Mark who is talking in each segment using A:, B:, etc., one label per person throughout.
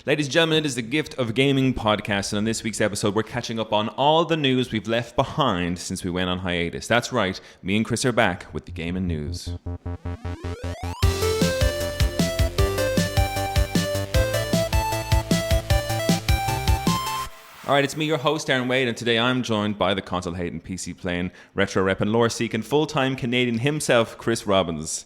A: Ladies and gentlemen, it is the Gift of Gaming podcast, and on this week's episode, we're catching up on all the news we've left behind since we went on hiatus. That's right, me and Chris are back with the gaming news. All right, it's me, your host, Darren Wade, and today I'm joined by the console-hating, PC-playing, retro-repping, lore-seeking, full-time Canadian himself, Chris Robbins.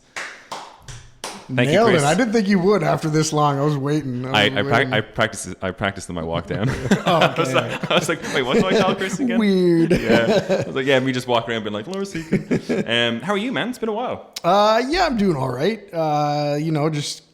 A: Thank
B: Nailed
A: you, Chris.
B: it. I didn't think you would after this long. I was waiting.
A: I practiced in my walk down.
B: Oh, okay.
A: I was like, wait, what do I call Chris again?
B: Weird.
A: Yeah. I was like, me just walking around being like, lore seeking. How are you, man? It's been a while.
B: Yeah, I'm doing all right. Just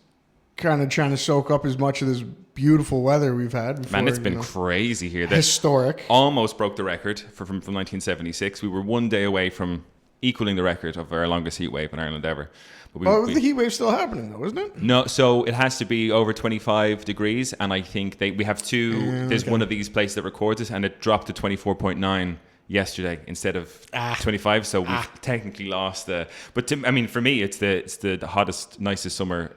B: kind of trying to soak up as much of this beautiful weather we've had. Before,
A: Man, it's been crazy here.
B: Historic.
A: Almost broke the record from 1976. We were one day away from equaling the record of our longest heat wave in Ireland ever. But
B: the heat wave's still happening though, isn't it?
A: No, so it has to be over 25 degrees, and I think we have two. There's one of these places that records it, and it dropped to 24.9 yesterday instead of 25. So we've technically lost the. But for me, it's the hottest, nicest summer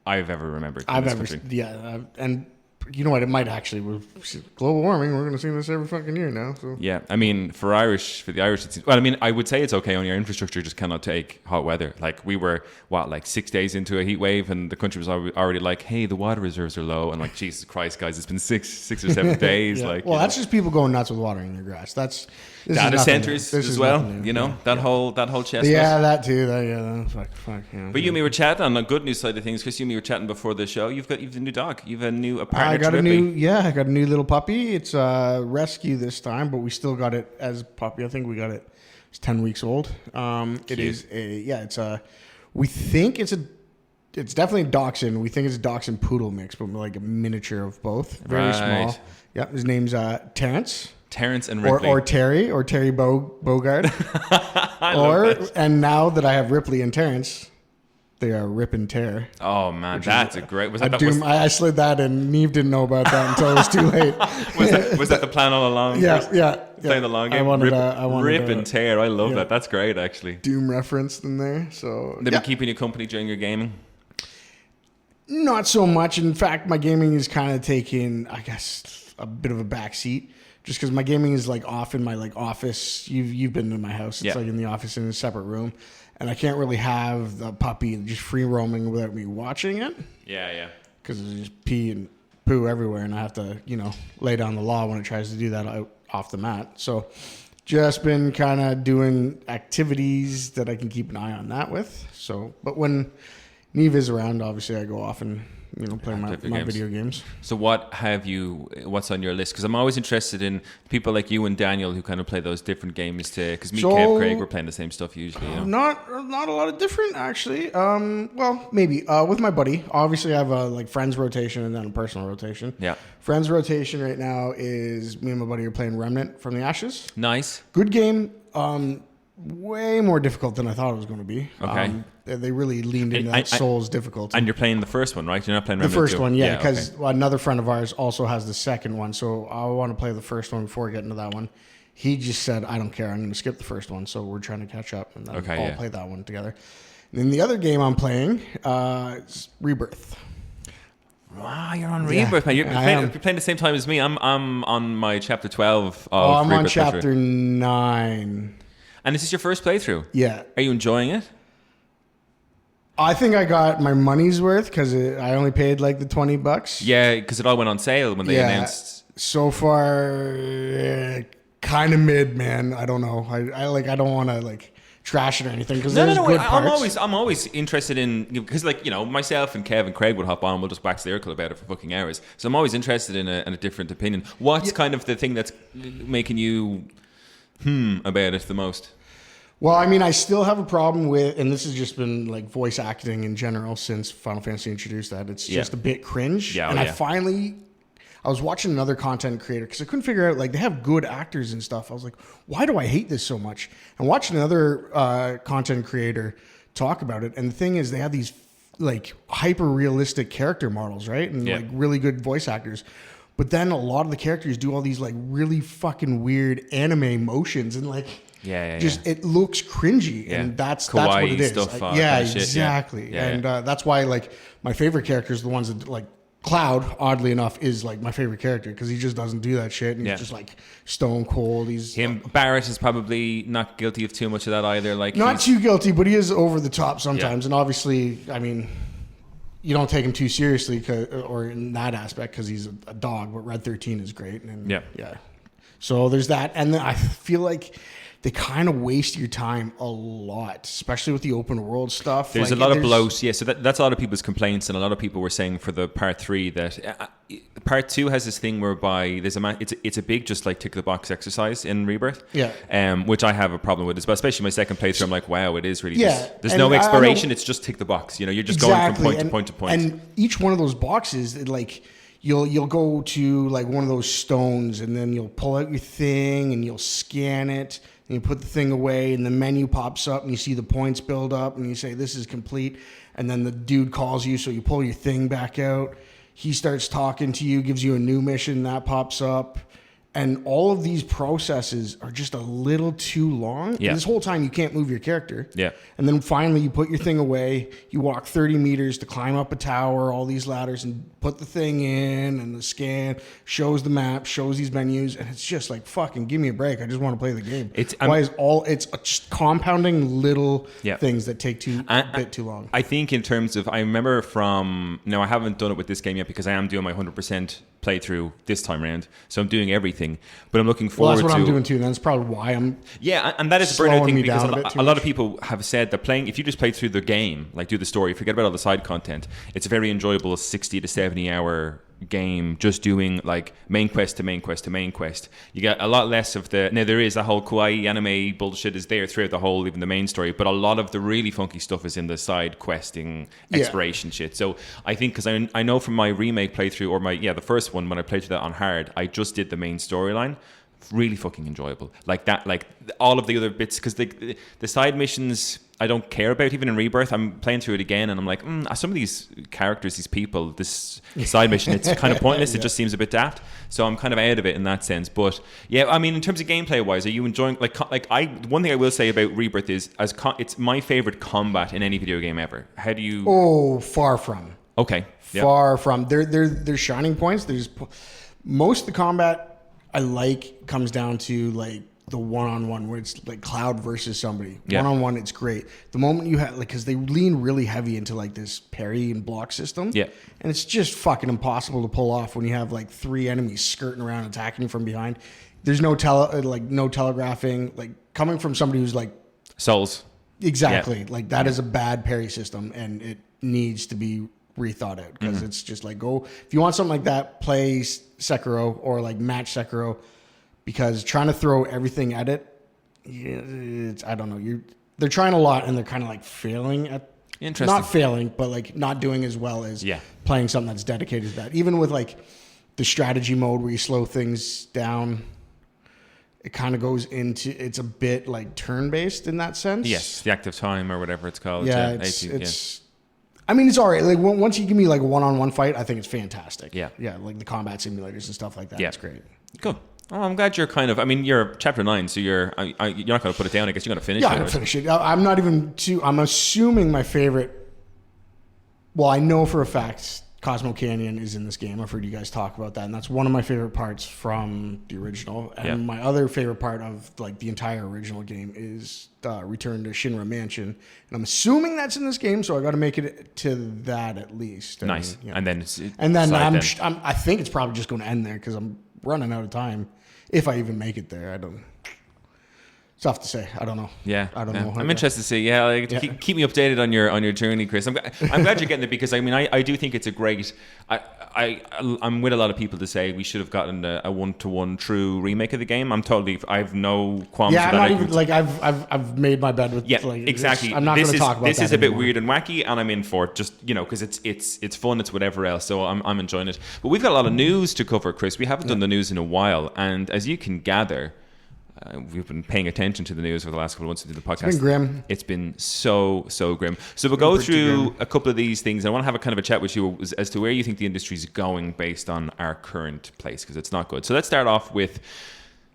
A: I've ever remembered.
B: And you know what? It might actually. Global warming. We're going to see this every fucking year now. So
A: yeah, for the Irish, it seems, I would say it's okay. Only our infrastructure just cannot take hot weather. Like we were 6 days into a heat wave, and the country was already like, "Hey, the water reserves are low," and like, Jesus Christ, guys, it's been six or 7 days.
B: Yeah.
A: Like,
B: that's just people going nuts with watering their grass. This
A: data centers as well.
B: New.
A: That whole chestnut.
B: Yeah, that too. Fuck. Yeah,
A: but you and me were chatting on the good news side of things. Chris, you and me were chatting before the show. You've a new dog. You've a new partner.
B: I got a new little puppy. It's a rescue this time, but we still got it as a puppy. I think we got it. It's 10 weeks old. It is we think it's definitely a dachshund. We think it's a dachshund poodle mix, but like a miniature of both. Very small. Yeah, his name's Terrence.
A: Terrence and Ripley.
B: Or Terry Bogard. And now that I have Ripley and Terrence, they are Rip and Tear.
A: Oh man, that's a great.
B: I slid that, and Neve didn't know about that until it was too late.
A: was that the plan all along?
B: Yeah.
A: Playing the long game. I wanted Rip and Tear. I love that. That's great, actually.
B: Doom referenced in there. So
A: they've been keeping you company during your gaming.
B: Not so much. In fact, my gaming is kind of taking, I guess, a bit of a backseat. Just because my gaming is like off in my like office. You've been to my house. It's like in the office in a separate room. And I can't really have the puppy just free roaming without me watching it.
A: Yeah.
B: Because there's just pee and poo everywhere, and I have to, lay down the law when it tries to do that out off the mat. So just been kind of doing activities that I can keep an eye on that with. So, but when Neve is around, obviously I go off and play my video games.
A: So what's on your list? Because I'm always interested in people like you and Daniel who kind of play those different games too. Because Kev, Craig, we're playing the same stuff usually.
B: Not a lot of different actually. Well, maybe with my buddy. Obviously, I have a friends rotation and then a personal rotation. Yeah. Friends rotation right now is me and my buddy are playing Remnant from the Ashes.
A: Nice.
B: Good game. Way more difficult than I thought it was going to be.
A: Okay.
B: They really leaned into that Souls difficulty.
A: And you're playing the first one, right? You're not playing
B: the
A: Remnant
B: first one, yeah, because another friend of ours also has the second one. So I want to play the first one before getting to that one. He just said, I don't care. I'm going to skip the first one. So we're trying to catch up and then all play that one together. And then the other game I'm playing is Rebirth.
A: Wow, you're on Rebirth, man. You're playing the same time as me. I'm on my chapter 12 of
B: I'm
A: Rebirth
B: on chapter 9.
A: And is this your first playthrough?
B: Yeah.
A: Are you enjoying it?
B: I think I got my money's worth because I only paid like the $20.
A: Yeah, because it all went on sale when they announced.
B: So far, kind of mid, man. I don't know. I don't want to trash it or anything because there's good parts.
A: I'm always interested in, because myself and Kev and Craig would hop on and we'll just wax lyrical about it for fucking hours. So I'm always interested in a different opinion. What's kind of the thing that's making you about it the most?
B: Well, I still have a problem with, and this has just been voice acting in general since Final Fantasy introduced that. It's just a bit cringe. Yeah, I was watching another content creator because I couldn't figure out, they have good actors and stuff. I was like, why do I hate this so much? And watching another content creator talk about it. And the thing is, they have these hyper realistic character models, right? And really good voice actors. But then a lot of the characters do all these really fucking weird anime motions and it looks cringy, and that's what it is.
A: Stuff,
B: exactly. Yeah. And that's why my favorite characters are the ones that Cloud, oddly enough, is like my favorite character because he just doesn't do that shit, and he's just like stone cold.
A: Barrett is probably not guilty of too much of that either. Like
B: not too guilty, but he is over the top sometimes. And obviously, I mean, you don't take him too seriously, or in that aspect, because he's a dog. But Red 13 is great, and yeah. So there's that, and then I feel like they kind of waste your time a lot, especially with the open world stuff.
A: There's a lot of bloat. Yeah, so that's a lot of people's complaints, and a lot of people were saying for the part 3 that part 2 has this thing whereby it's a big just like tick the box exercise in Rebirth.
B: Yeah.
A: Which I have a problem with, especially my second playthrough. I'm like, wow, it is really just, there's no exploration. It's just tick the box. You know, you're just going from point to point to point.
B: And each one of those boxes, You'll go to like one of those stones, and then you'll pull out your thing and you'll scan it, and you put the thing away, and the menu pops up and you see the points build up, and you say this is complete, and then the dude calls you, so you pull your thing back out. He starts talking to you, gives you a new mission that pops up. And all of these processes are just a little too long.
A: Yeah.
B: And this whole time you can't move your character.
A: Yeah.
B: And then finally you put your thing away. You walk 30 meters to climb up a tower, all these ladders, and put the thing in, and the scan shows the map, shows these menus, and it's just like, fucking give me a break. I just want to play the game. It's just compounding little things that take a bit too long.
A: I think in terms of, I remember I haven't done it with this game yet because I am doing my 100% playthrough this time around, so I'm doing everything, but I'm looking forward to...
B: Well, that's what I'm doing too, and that's probably why I'm...
A: Yeah, and that is a burnout thing, because a lot of people have said that if you just play through the game, like do the story, forget about all the side content, it's a very enjoyable 60 to 70 hour game just doing like main quest to main quest to main quest. You get a lot less of now there is a whole kawaii anime bullshit is there throughout the whole, even the main story, but a lot of the really funky stuff is in the side questing exploration shit. So I think, because I know from my remake playthrough, or the first one when I played through that on hard, I just did the main storyline. Really fucking enjoyable. Like that, like all of the other bits, because the side missions I don't care about. Even in Rebirth, I'm playing through it again, and I'm like, some of these characters, these people, this side mission, it's kind of pointless. It just seems a bit daft. So I'm kind of out of it in that sense. But yeah, I mean, in terms of gameplay wise, are you enjoying one thing I will say about Rebirth is it's my favorite combat in any video game ever. How do you?
B: Oh, far from.
A: Okay.
B: Far from. There's shining points. There's most of the combat I like comes down to like the one-on-one where it's like Cloud versus somebody. One-on-one, it's great. The moment you have, like, because they lean really heavy into like this parry and block system. Yeah. And it's just fucking impossible to pull off when you have like 3 enemies skirting around attacking you from behind. There's no telegraphing, like coming from somebody who's like
A: Souls.
B: Exactly. Yeah. Like that is a bad parry system, and it needs to be rethought out, because it's just like, if you want something like that, play Sekiro or like match Sekiro, because trying to throw everything at it, I don't know. They're trying a lot, and they're kind of like failing at. Interesting. Not failing, but like not doing as well as playing something that's dedicated to that. Even with like the strategy mode where you slow things down, it kind of goes into, it's a bit like turn-based in that sense.
A: Yes, the active time or whatever it's called.
B: Yeah, it's I mean, it's all right. Like once you give me like a one-on-one fight, I think it's fantastic. Yeah, like the combat simulators and stuff like that. Yeah, it's great.
A: Cool. Oh, I'm glad you're kind of. I mean, you're chapter 9, so you're not going to put it down. I guess you're going to finish it.
B: Yeah, I'm going to finish it. I'm not even too. I'm assuming my favorite. Well, I know for a fact Cosmo Canyon is in this game. I've heard you guys talk about that, and that's one of my favorite parts from the original. And my other favorite part of like the entire original game is Return to Shinra Mansion, and I'm assuming that's in this game. So I got to make it to that at least.
A: Nice. And then
B: I think it's probably just going to end there because I'm running out of time. If I even make it there, I don't. It's tough to say. I don't know.
A: Yeah,
B: I don't know.
A: I'm interested to see. Keep me updated on your journey, Chris. I'm glad you're getting it, because I mean I do think it's a great. I'm with a lot of people to say we should have gotten a 1-to-1 true remake of the game. I've no qualms.
B: Yeah, I'm not even like I've made my bed with.
A: Yeah, exactly.
B: I'm not going to talk about
A: this.
B: This
A: is a bit weird and wacky, and I'm in for it. Just because it's fun. It's whatever else. So I'm enjoying it. But we've got a lot of news to cover, Chris. We haven't done the news in a while, and as you can gather. We've been paying attention to the news over the last couple of months to do the podcast.
B: It's been grim.
A: It's been so grim. So we'll go through a couple of these things. I want to have a kind of a chat with you as to where you think the industry is going based on our current place, because it's not good. So let's start off with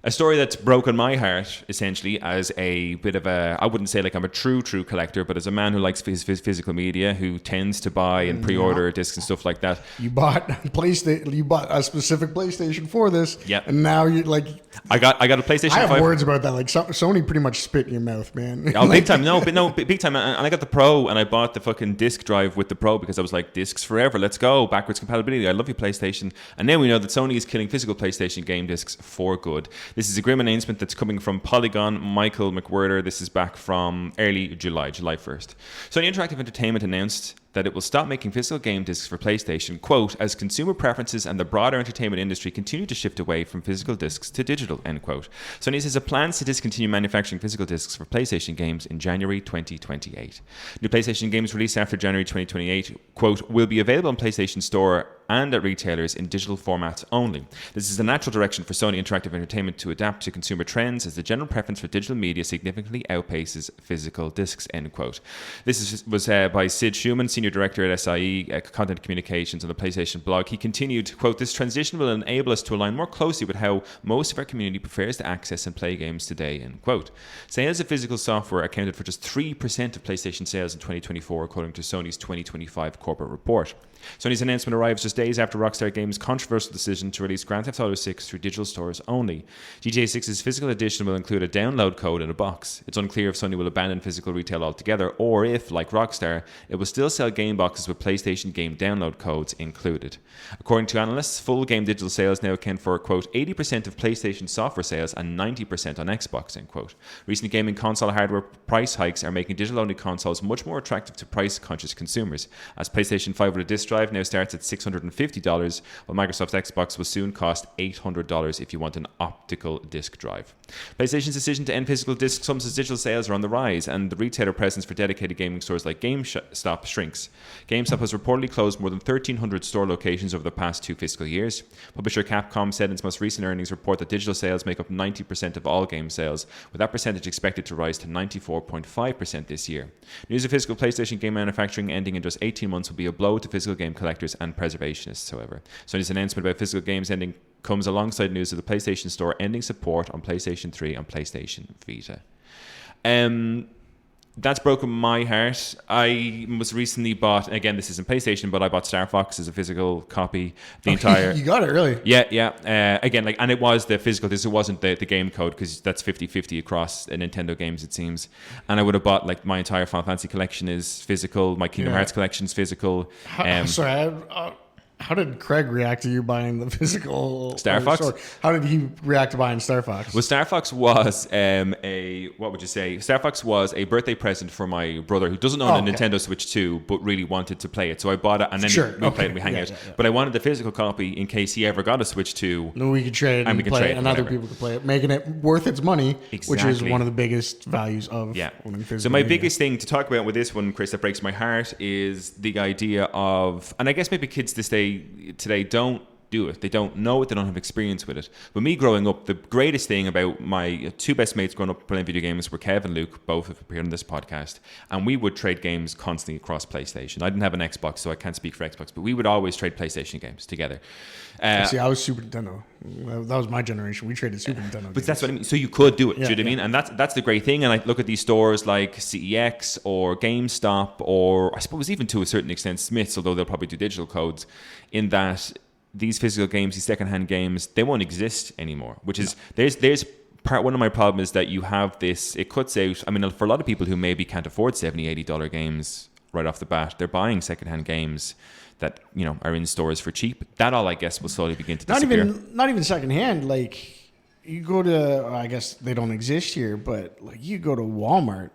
A: A story that's broken my heart, essentially, as a bit of I wouldn't say like I'm a true collector, but as a man who likes physical media, who tends to buy and pre-order discs and stuff like that.
B: You bought a specific PlayStation for this, and now you like.
A: I got a PlayStation 5.
B: I have words about that. Like Sony pretty much spit in your mouth, man.
A: Oh, big time. Big time. And I got the Pro, and I bought the fucking disc drive with the Pro because I was like, discs forever. Let's go. Backwards compatibility. I love you, PlayStation. And now we know that Sony is killing physical PlayStation game discs for good. This is a grim announcement that's coming from Polygon, Michael McWhirter. This is back from early July 1st. Sony Interactive Entertainment announced that it will stop making physical game discs for PlayStation, quote, as consumer preferences and the broader entertainment industry continue to shift away from physical discs to digital, end quote. Sony says it plans to discontinue manufacturing physical discs for PlayStation games in January 2028. New PlayStation games released after January 2028, quote, will be available on PlayStation Store and at retailers in digital formats only. This is the natural direction for Sony Interactive Entertainment to adapt to consumer trends as the general preference for digital media significantly outpaces physical discs, end quote. This was by Sid Schumann, Senior Director at SIE Content Communications on the PlayStation blog. He continued, quote, this transition will enable us to align more closely with how most of our community prefers to access and play games today, end quote. Sales of physical software accounted for just 3% of PlayStation sales in 2024, according to Sony's 2025 corporate report. Sony's announcement arrives just days after Rockstar Games' controversial decision to release Grand Theft Auto 6 through digital stores only. GTA 6's physical edition will include a download code in a box. It's unclear if Sony will abandon physical retail altogether or if, like Rockstar, it will still sell game boxes with PlayStation game download codes included. According to analysts, full game digital sales now account for, quote, 80% of PlayStation software sales and 90% on Xbox, end quote. Recent gaming console hardware price hikes are making digital-only consoles much more attractive to price-conscious consumers, as PlayStation 5 with a disc drive now starts at $650, while Microsoft's Xbox will soon cost $800 if you want an optical disc drive. PlayStation's decision to end physical discs comes as digital sales are on the rise, and the retailer presence for dedicated gaming stores like GameStop shrinks. GameStop has reportedly closed more than 1,300 store locations over the past 2 fiscal years. Publisher Capcom said in its most recent earnings report that digital sales make up 90% of all game sales, with that percentage expected to rise to 94.5% this year. News of physical PlayStation game manufacturing ending in just 18 months will be a blow to physical game collectors and preservationists, however. Sony's announcement about physical games ending comes alongside news of the PlayStation Store ending support on PlayStation 3 and PlayStation Vita. That's broken my heart. I was recently bought, again, this isn't PlayStation, but I bought Star Fox as a physical copy. The entire.
B: You got it, really?
A: Yeah. Again, and it was the physical. It wasn't the game code because that's 50-50 across Nintendo games, it seems. And I would have bought my entire Final Fantasy collection is physical. My Kingdom Hearts collection is physical.
B: How did Craig react to you buying the physical
A: Star Fox?
B: How did he react to buying Star Fox?
A: Well, Star Fox was Star Fox was a birthday present for my brother who doesn't own a Nintendo Switch 2, but really wanted to play it. So I bought it, and then we played it and we hang out. Yeah. But I wanted the physical copy in case he ever got a Switch 2.
B: Then we could trade it and play it, and other people could play it, making it worth its money, which is one of the biggest values of owning physical.
A: So my biggest thing to talk about with this one, Chris, that breaks my heart is the idea of, and I guess maybe kids today don't do it. They don't know it. They don't have experience with it. But me growing up, the greatest thing about my 2 best mates growing up playing video games were Kev and Luke. Both have appeared on this podcast. And we would trade games constantly across PlayStation. I didn't have an Xbox, so I can't speak for Xbox. But we would always trade PlayStation games together.
B: See, I was Super Nintendo. That was my generation. We traded Super Nintendo games.
A: But that's what I mean. So you could do it. Do you know what I mean? And that's the great thing. And I look at these stores like CEX or GameStop, or I suppose even to a certain extent Smith's, although they'll probably do digital codes, in that these physical games, these secondhand games, they won't exist anymore. Which is there's one of my problems is that you have this. It cuts out. I mean, for a lot of people who maybe can't afford $70-$80 games right off the bat, they're buying secondhand games that are in stores for cheap. That all, I guess, will slowly begin to disappear.
B: Not even secondhand. Like you go to, I guess they don't exist here, but like you go to Walmart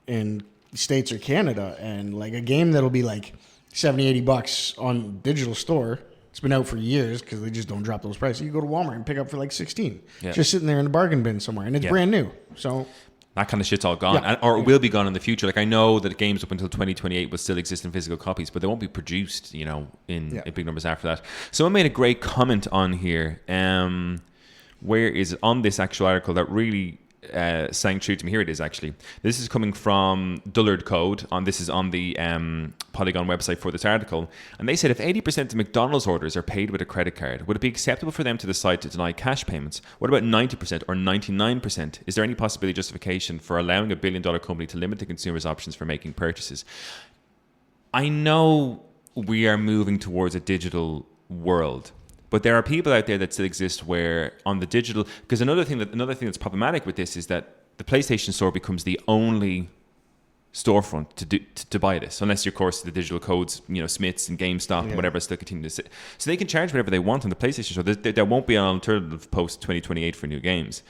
B: in the States or Canada, and like a game that'll be like $70-$80 on digital store. It's been out for years because they just don't drop those prices. You go to Walmart and pick up for like $16, just sitting there in the bargain bin somewhere, and it's brand new. So
A: that kind of shit's all gone, or it will be gone in the future. Like I know that games up until 2028 will still exist in physical copies, but they won't be produced, in big numbers after that. Someone made a great comment on here. Where is it on this actual article that really sang true to me. Here it is, actually. This is coming from Dullard Code. This is on the Polygon website for this article. And they said, if 80% of McDonald's orders are paid with a credit card, would it be acceptable for them to decide to deny cash payments? What about 90% or 99%? Is there any possibility justification for allowing a billion-dollar company to limit the consumer's options for making purchases? I know we are moving towards a digital world, but there are people out there that still exist where on the digital, because another thing that's problematic with this is that the PlayStation Store becomes the only storefront to buy this, unless of course the digital codes, Smiths and GameStop and whatever still continue to sit. So they can charge whatever they want on the PlayStation Store. There won't be an alternative post 2028 for new games.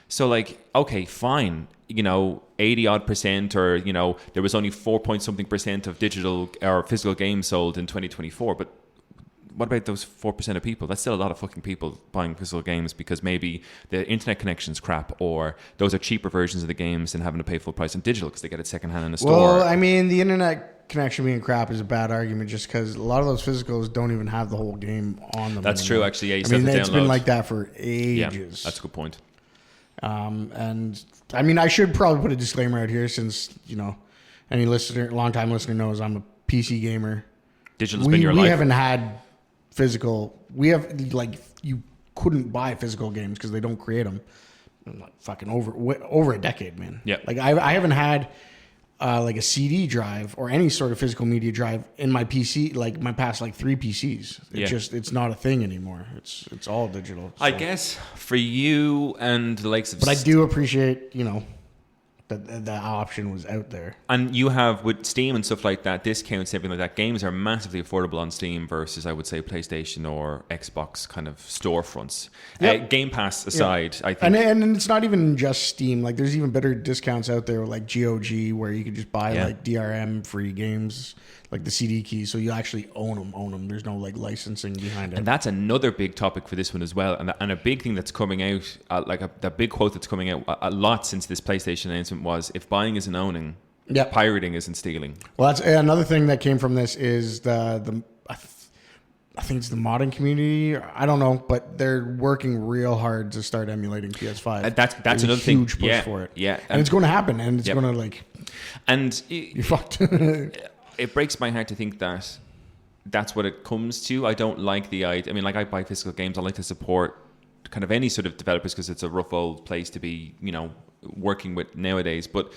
A: So like, okay, fine, 80 odd percent, or there was only 4 point something percent of digital or physical games sold in 2024, but what about those 4% of people? That's still a lot of fucking people buying physical games because maybe the internet connection's crap, or those are cheaper versions of the games than having to pay full price on digital because they get it secondhand in the store.
B: Well, I mean, the internet connection being crap is a bad argument just because a lot of those physicals don't even have the whole game on them.
A: That's true, actually. Yeah, you
B: I mean, it's been like that for ages.
A: Yeah, that's a good point.
B: And I mean, I should probably put a disclaimer out here since, any long-time listener knows I'm a PC gamer.
A: Digital's been your life.
B: We haven't had physical. We have you couldn't buy physical games because they don't create them. Like fucking over a decade, man.
A: Yeah.
B: Like I haven't had like a CD drive or any sort of physical media drive in my PC. Like my past 3 PCs. It's not a thing anymore. It's all digital. So.
A: I guess for you and the likes of.
B: But I do appreciate that option was out there.
A: And you have, with Steam and stuff like that, discounts, everything like that, games are massively affordable on Steam versus, I would say, PlayStation or Xbox kind of storefronts. Yep. Game Pass aside, I think.
B: And it's not even just Steam. Like, there's even better discounts out there like GOG where you could just buy DRM free games, like the CD keys, so you actually own them. There's no licensing behind it.
A: And that's another big topic for this one as well. And a big thing that's coming out, the big quote that's coming out a lot since this PlayStation announcement was, if buying isn't owning, pirating isn't stealing.
B: Well, that's another thing that came from this is I think it's the modding community. I don't know, but they're working real hard to start emulating PS5.
A: That's another thing.
B: Huge push for it.
A: Yeah,
B: and it's going to happen, and it's going to
A: and
B: you're fucked.
A: It breaks my heart to think that that's what it comes to. I don't like the idea. I mean, I buy physical games. I like to support kind of any sort of developers because it's a rough old place to be, working with nowadays. But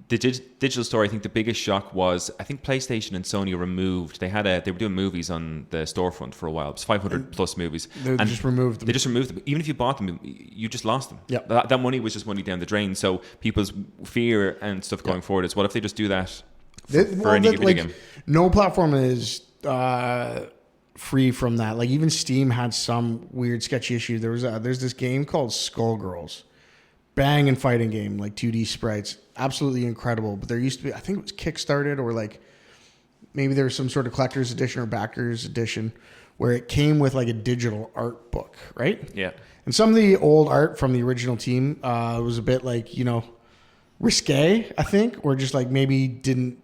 A: the digital store, I think the biggest shock was, I think PlayStation and Sony removed. They were doing movies on the storefront for a while. It was 500 plus movies.
B: They just removed them.
A: They just removed them. Even if you bought them, you just lost them.
B: Yeah.
A: That money was just money down the drain. So people's fear and stuff going forward is, what if they just do that? For any video game.
B: No platform is free from that. Like even Steam had some weird sketchy issue. There's this game called Skullgirls, bang and fighting game, like 2D sprites, absolutely incredible. But there used to be, I think it was Kickstarted, or maybe there was some sort of collector's edition or backers edition where it came with a digital art book, right?
A: Yeah. And
B: some of the old art from the original team was a bit risque, I think, or just maybe didn't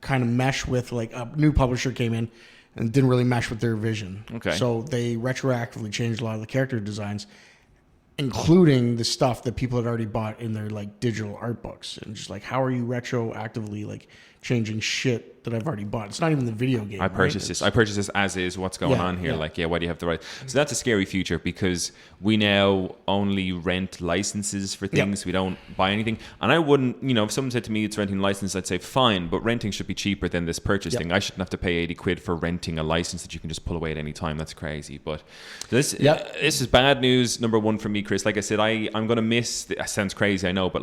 B: kind of mesh with a new publisher came in and didn't really mesh with their vision.
A: Okay.
B: So they retroactively changed a lot of the character designs, including the stuff that people had already bought in their digital art books. And just how are you retroactively changing shit that I've already bought? It's not even the video game.
A: I purchased this. I purchased this as is. What's going on here? Why do you have the right? So that's a scary future because we now only rent licenses for things. We don't buy anything. And I wouldn't, if someone said to me it's renting a license, I'd say fine, but renting should be cheaper than this purchase thing. I shouldn't have to pay 80 quid for renting a license that you can just pull away at any time. That's crazy. But this is bad news, number one for me, Chris. Like I said, I'm going to miss, that sounds crazy, I know, but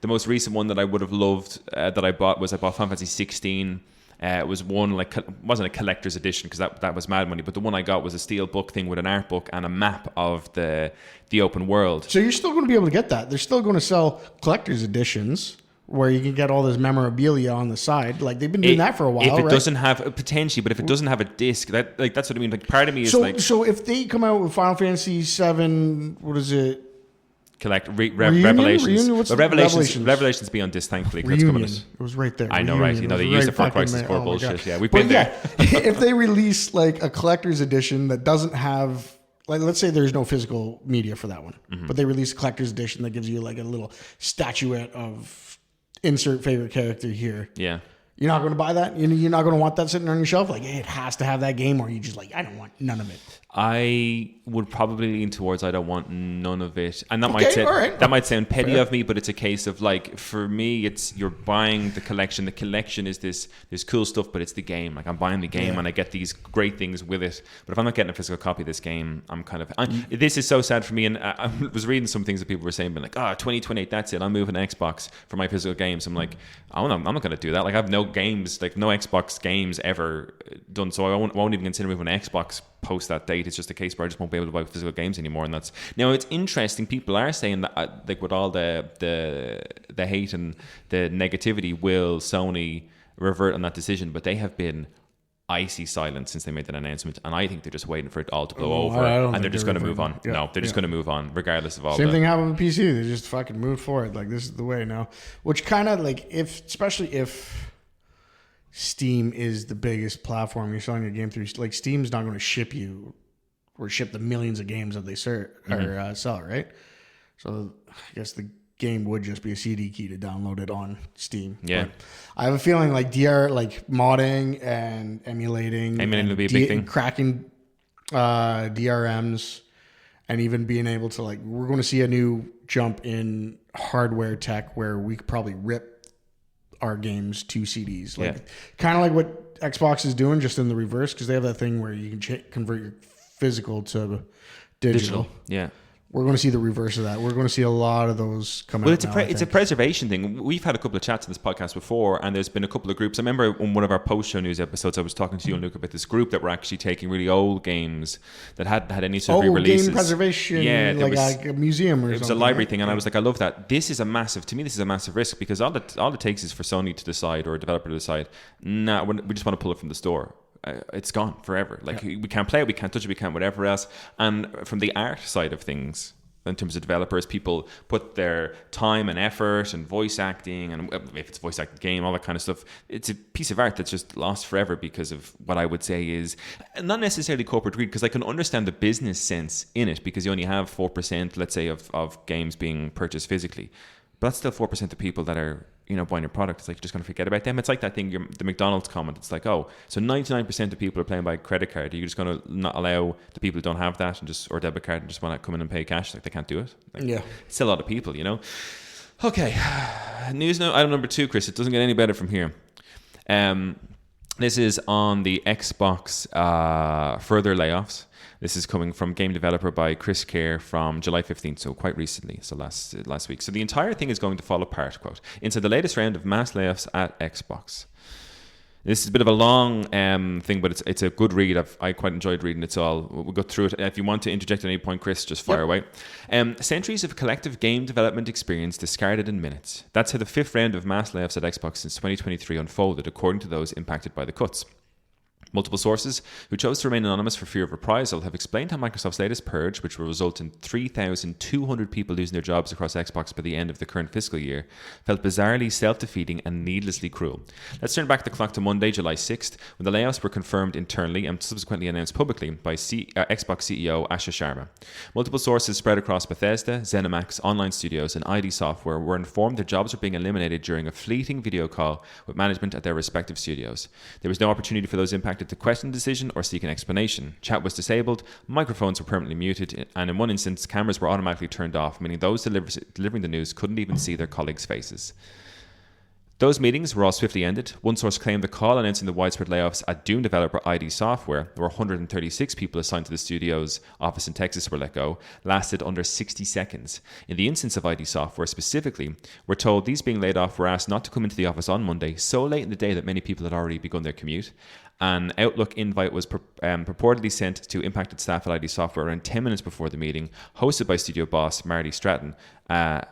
A: the most recent one that I would have loved that I bought Final Fantasy 16. It was one wasn't a collector's edition because that was mad money, but the one I got was a steel book thing with an art book and a map of the open world.
B: So you're still going to be able to get that. They're still going to sell collector's editions where you can get all this memorabilia on the side. They've been doing that for a while.
A: If it doesn't have potentially, but if it doesn't have a disc, that's what I mean. Part of me is
B: so if they come out with Final Fantasy 7, what is it?
A: Revelations be on disc, thankfully. That's coming.
B: It was right there.
A: I know, right? They used it for Crisis Core bullshit. Yeah, we've been there.
B: If they release a collector's edition that doesn't have like let's say there's no physical media for that one, but they release a collector's edition that gives you like a little statuette of insert favorite character here.
A: Yeah.
B: You're not going to buy that? You're not going to want that sitting on your shelf? Like, it has to have that game, or you just like, I don't want none of it.
A: I would probably lean towards I don't want none of it. And that might sound petty of me, but it's a case of like, for me, it's you're buying the collection. The collection is this cool stuff, but it's the game. Like I'm buying the game and I get these great things with it. But if I'm not getting a physical copy of this game, I'm kind of... this is so sad for me. And I was reading some things that people were saying, but like, 2028, that's it. I'm moving to Xbox for my physical games. I'm like, I'm not going to do that. Like I have no games, like no Xbox games ever done. So I won't even consider moving to Xbox post that date. It's just a case where I just won't be able to buy physical games anymore. And that's now it's interesting. People are saying that like with all the hate and the negativity, will Sony revert on that decision? But they have been icy silent since they made that announcement, and I think they're just waiting for it all to blow over, and they're just going to move on. Yeah. No, they're just going to move on regardless of all.
B: Same thing happened with PC. They just fucking moved forward. Like this is the way now. Which kind of like especially if Steam is the biggest platform you're selling your game through, like Steam's not going to ship you or ship the millions of games that they sell, right? So I guess the game would just be a CD key to download it on Steam.
A: Yeah,
B: but I have a feeling like modding and emulating
A: will be a big thing.
B: Cracking DRMs, and even being able to like, we're going to see a new jump in hardware tech where we could probably rip our games to CDs, like kind of like what Xbox is doing, just in the reverse, because they have that thing where you can convert your physical to digital.
A: Yeah.
B: We're going to see the reverse of that. We're going to see a lot of those come out.
A: Well, it's a preservation thing. We've had a couple of chats in this podcast before, and there's been a couple of groups. I remember on one of our post-show news episodes, I was talking to you and Luke about this group that were actually taking really old games that hadn't had any sort of re-releases.
B: Game preservation, like a museum or something. It was
A: a library thing, and I was like, I love that. This is a massive risk, because all it takes is for Sony to decide, or a developer to decide, we just want to pull it from the store. It's gone forever. Like we can't play it, we can't touch it, we can't whatever else. And from the art side of things, in terms of developers, people put their time and effort and voice acting, and if it's a voice acted game, all that kind of stuff, it's a piece of art that's just lost forever because of what I would say is not necessarily corporate greed, because I can understand the business sense in it, because you only have 4%, let's say, of games being purchased physically. But that's still 4% of people that are, buying your product. It's like you're just going to forget about them. It's like that thing, the McDonald's comment. It's like, so 99% of people are playing by credit card. Are you just going to not allow the people who don't have that or debit card and just want to come in and pay cash? Like they can't do it. It's still a lot of people, Okay, news item number 2, Chris. It doesn't get any better from here. This is on the Xbox further layoffs. This is coming from game developer by Chris Kerr from July 15th, so quite recently, so last week. So the entire thing is going to fall apart, quote, into the latest round of mass layoffs at Xbox. This is a bit of a long thing, but it's a good read. I quite enjoyed reading it all. We'll go through it. If you want to interject at any point, Chris, just fire away. Centuries of collective game development experience discarded in minutes. That's how the 5th round of mass layoffs at Xbox since 2023 unfolded, according to those impacted by the cuts. Multiple sources who chose to remain anonymous for fear of reprisal have explained how Microsoft's latest purge, which will result in 3,200 people losing their jobs across Xbox by the end of the current fiscal year, felt bizarrely self-defeating and needlessly cruel. Let's turn back the clock to Monday, July 6th, when the layoffs were confirmed internally and subsequently announced publicly by Xbox CEO Asha Sharma. Multiple sources spread across Bethesda, ZeniMax, Online Studios, and ID Software were informed their jobs were being eliminated during a fleeting video call with management at their respective studios. There was no opportunity for those impacted to question the decision or seek an explanation. Chat was disabled, microphones were permanently muted, and in one instance, cameras were automatically turned off, meaning those delivering the news couldn't even see their colleagues' faces. Those meetings were all swiftly ended. One source claimed the call announcing the widespread layoffs at Doom developer ID Software, where 136 people assigned to the studio's office in Texas were let go, lasted under 60 seconds. In the instance of ID Software specifically, we're told these being laid off were asked not to come into the office on Monday, so late in the day that many people had already begun their commute. An Outlook invite was purportedly sent to impacted staff at ID Software around 10 minutes before the meeting, hosted by studio boss Marty Stratton,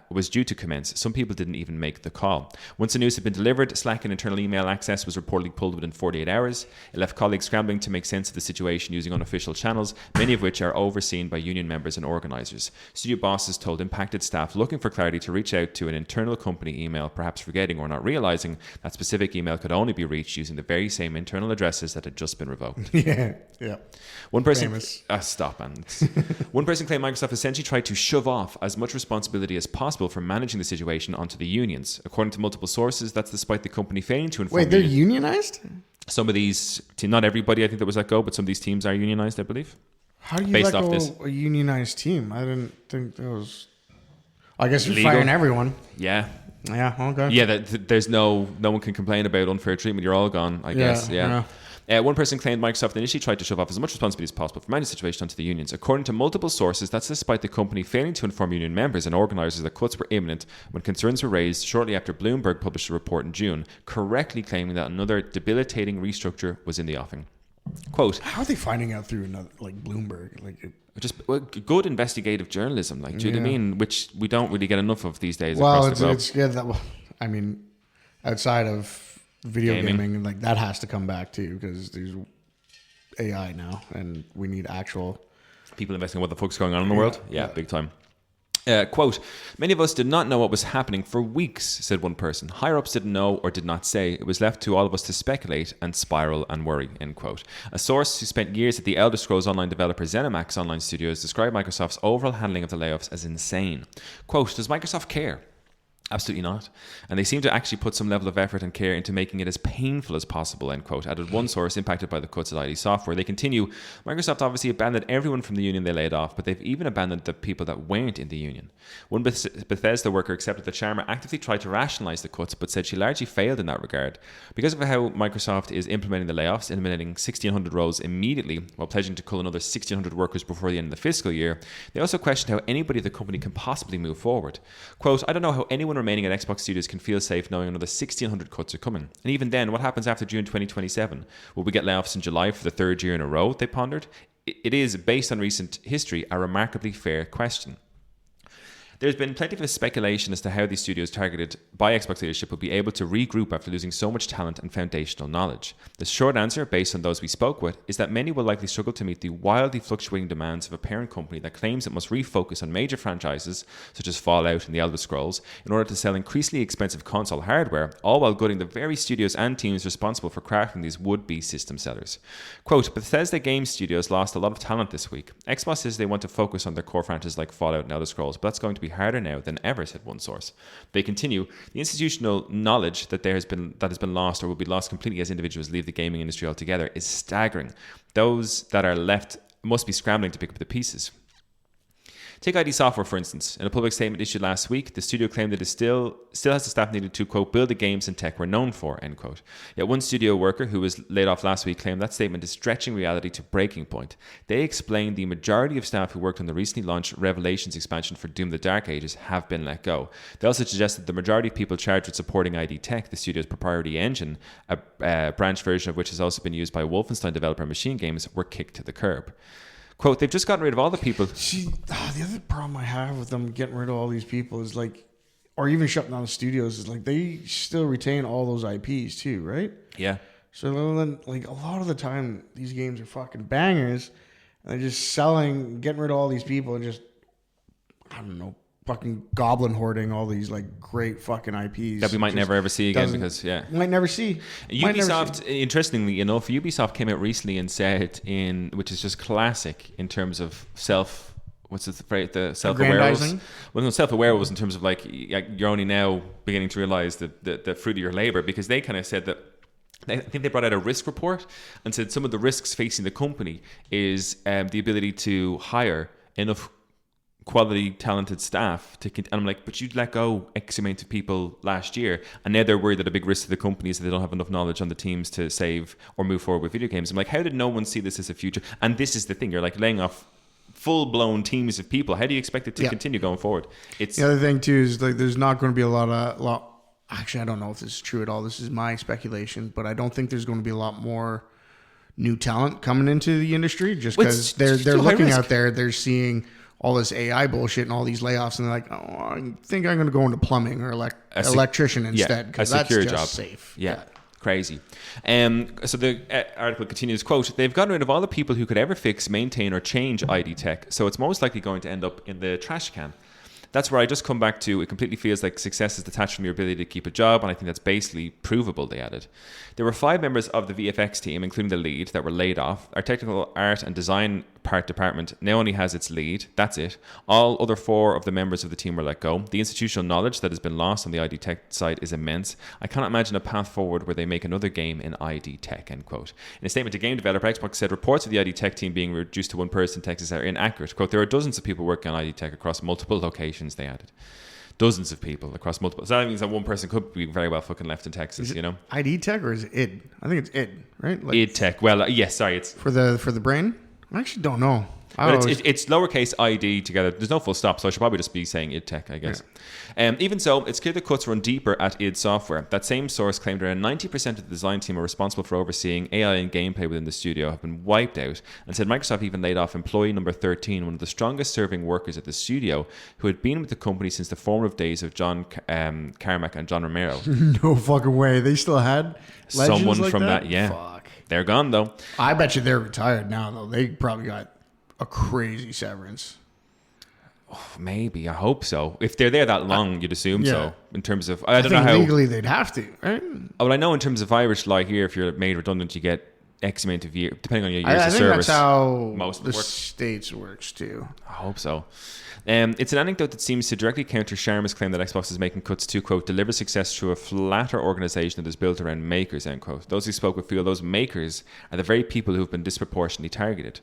A: was due to commence. Some people didn't even make the call. Once the news had been delivered, Slack and internal email access was reportedly pulled within 48 hours. It left colleagues scrambling to make sense of the situation using unofficial channels, many of which are overseen by union members and organisers. Studio bosses told impacted staff looking for clarity to reach out to an internal company email, perhaps forgetting or not realising that specific email could only be reached using the very same internal address addresses that had just been revoked.
B: Yeah.
A: One person, stop, man. One person claimed Microsoft essentially tried to shove off as much responsibility as possible for managing the situation onto the unions. According to multiple sources, that's despite the company failing to inform.
B: Wait, they're unionized?
A: Some of these, not everybody, I think that was let go, but some of these teams are unionized, I believe.
B: How do you let go a unionized team? I didn't think that was. I guess you're firing everyone.
A: Yeah.
B: Yeah. Okay.
A: Yeah. There's no one can complain about unfair treatment. You're all gone. I guess. Yeah. One person claimed Microsoft initially tried to shove off as much responsibility as possible for managing the situation onto the unions. According to multiple sources, that's despite the company failing to inform union members and organisers that cuts were imminent when concerns were raised shortly after Bloomberg published a report in June, correctly claiming that another debilitating restructure was in the offing. Quote,
B: how are they finding out through another, like Bloomberg?
A: Good investigative journalism, do you know what I mean? Which we don't really get enough of these days.
B: Well,
A: across the globe.
B: it's good that, I mean, outside of video gaming, like that has to come back too, because there's AI now, and we need actual
A: people investigating what the fuck's going on in the world. Yeah, big time. Quote, many of us did not know what was happening for weeks, said one person. Higher ups didn't know or did not say. It was left to all of us to speculate and spiral and worry, end quote. A source who spent years at the Elder Scrolls Online developer ZeniMax Online Studios described Microsoft's overall handling of the layoffs as insane. Quote, does Microsoft care? Absolutely not. And they seem to actually put some level of effort and care into making it as painful as possible, end quote. Added one source impacted by the cuts at ID Software. They continue, Microsoft obviously abandoned everyone from the union they laid off, but they've even abandoned the people that weren't in the union. One Bethesda worker accepted that Sharma actively tried to rationalize the cuts, but said she largely failed in that regard. Because of how Microsoft is implementing the layoffs, eliminating 1,600 roles immediately, while pledging to cull another 1,600 workers before the end of the fiscal year, they also questioned how anybody at the company can possibly move forward. Quote, I don't know how anyone remaining at Xbox Studios can feel safe knowing another 1,600 cuts are coming. And even then, what happens after June 2027? Will we get layoffs in July for the third year in a row? They pondered. It is, based on recent history, a remarkably fair question. There's been plenty of speculation as to how these studios targeted by Xbox leadership will be able to regroup after losing so much talent and foundational knowledge. The short answer, based on those we spoke with, is that many will likely struggle to meet the wildly fluctuating demands of a parent company that claims it must refocus on major franchises, such as Fallout and The Elder Scrolls, in order to sell increasingly expensive console hardware, all while gutting the very studios and teams responsible for crafting these would-be system sellers. Quote, Bethesda Game Studios lost a lot of talent this week. Xbox says they want to focus on their core franchises like Fallout and Elder Scrolls, but that's going to be harder now than ever, said one source. They continue, the institutional knowledge that has been lost or will be lost completely as individuals leave the gaming industry altogether is staggering. Those that are left must be scrambling to pick up the pieces. Take ID Software, for instance. In a public statement issued last week, the studio claimed that it still has the staff needed to, quote, build the games and tech we're known for, end quote. Yet one studio worker who was laid off last week claimed that statement is stretching reality to breaking point. They explained the majority of staff who worked on the recently launched Revelations expansion for Doom the Dark Ages have been let go. They also suggested the majority of people charged with supporting ID Tech, the studio's proprietary engine, a branch version of which has also been used by Wolfenstein developer Machine Games, were kicked to the curb. Quote, they've just gotten rid of all the people.
B: See, the other problem I have with them getting rid of all these people is like, or even shutting down the studios, is like they still retain all those IPs too, right?
A: Yeah.
B: So then, like, a lot of the time, these games are fucking bangers, and they're just getting rid of all these people and just, I don't know, fucking goblin hoarding all these like great fucking IPs
A: that we might never ever see again because
B: might never see.
A: Ubisoft, interestingly enough, Ubisoft came out recently and said which is just classic in terms of self-aware. Well, no, self-aware was in terms of like you're only now beginning to realize the fruit of your labor, because they kind of said that. I think they brought out a risk report and said some of the risks facing the company is the ability to hire enough quality, talented staff and I'm like, but you let go X amount of people last year, and now they're worried that a big risk to the company is that they don't have enough knowledge on the teams to save or move forward with video games. I'm like, how did no one see this as a future? And this is the thing, you're like laying off full-blown teams of people. How do you expect it to continue going forward? It's
B: the other thing too is like there's not going to be a lot. Actually, I don't know if this is true at all. This is my speculation, but I don't think there's going to be a lot more new talent coming into the industry just because they're looking out there, they're seeing all this AI bullshit and all these layoffs, and they're like, oh, I think I'm going to go into plumbing or electrician instead, because that's just job. Safe.
A: Yeah. Crazy. So the article continues, quote, they've gotten rid of all the people who could ever fix, maintain, or change ID Tech, so it's most likely going to end up in the trash can. That's where I just come back to, it completely feels like success is detached from your ability to keep a job, and I think that's basically provable, they added. There were 5 members of the VFX team, including the lead, that were laid off. Our technical art and design department now only has its lead. That's it. All other 4 of the members of the team were let go. The institutional knowledge that has been lost on the ID Tech side is immense. I cannot imagine a path forward where they make another game in ID Tech, end quote. In a statement to game developer, Xbox said reports of the ID Tech team being reduced to 1 person in Texas are inaccurate. Quote, there are dozens of people working on ID Tech across multiple locations, they added. Dozens of people across multiple. So that means that 1 person could be very well fucking left in Texas, you know?
B: ID Tech or is it id? I think it's id, right? Like
A: id Tech. Well, yes, sorry. It's
B: for the brain? I actually don't know.
A: But it's lowercase ID together. There's no full stop, so I should probably just be saying id Tech, I guess. Yeah. Even so, it's clear the cuts run deeper at id Software. That same source claimed around 90% of the design team are responsible for overseeing AI and gameplay within the studio have been wiped out, and said Microsoft even laid off employee number 13, one of the strongest serving workers at the studio, who had been with the company since the formative days of John Carmack and John Romero.
B: No fucking way. They still had
A: someone
B: like
A: from that, yeah.
B: Fuck.
A: They're gone, though.
B: I bet you they're retired now, though. They probably got a crazy severance.
A: Oh, maybe. I hope so. If they're there that long, you'd assume so. In terms of, I don't know how
B: legally they'd have to, right?
A: Well, I know in terms of Irish law here, if you're made redundant, you get X amount of years, depending on your years of service. I think
B: that's how
A: most
B: the States works too.
A: I hope so. It's an anecdote that seems to directly counter Sharma's claim that Xbox is making cuts to, quote, deliver success through a flatter organization that is built around makers, end quote. Those who spoke with feel those makers are the very people who have been disproportionately targeted.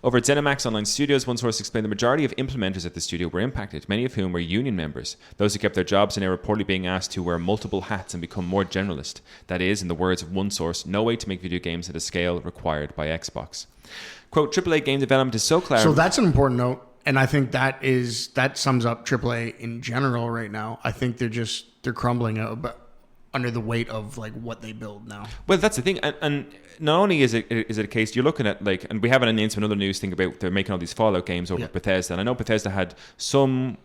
A: Over at ZeniMax Online Studios, one source explained the majority of implementers at the studio were impacted, many of whom were union members. Those who kept their jobs are now reportedly being asked to wear multiple hats and become more generalist. That is, in the words of one source, no way to make video games at a scale required by Xbox. Quote, AAA game development is so clear.
B: So that's an important note. And I think that sums up AAA in general right now. I think they're crumbling under the weight of like what they build now.
A: Well, that's the thing, and not only is it a case you're looking at like, and we have an announcement, another news thing about they're making all these Fallout games over at Bethesda, and I know Bethesda had some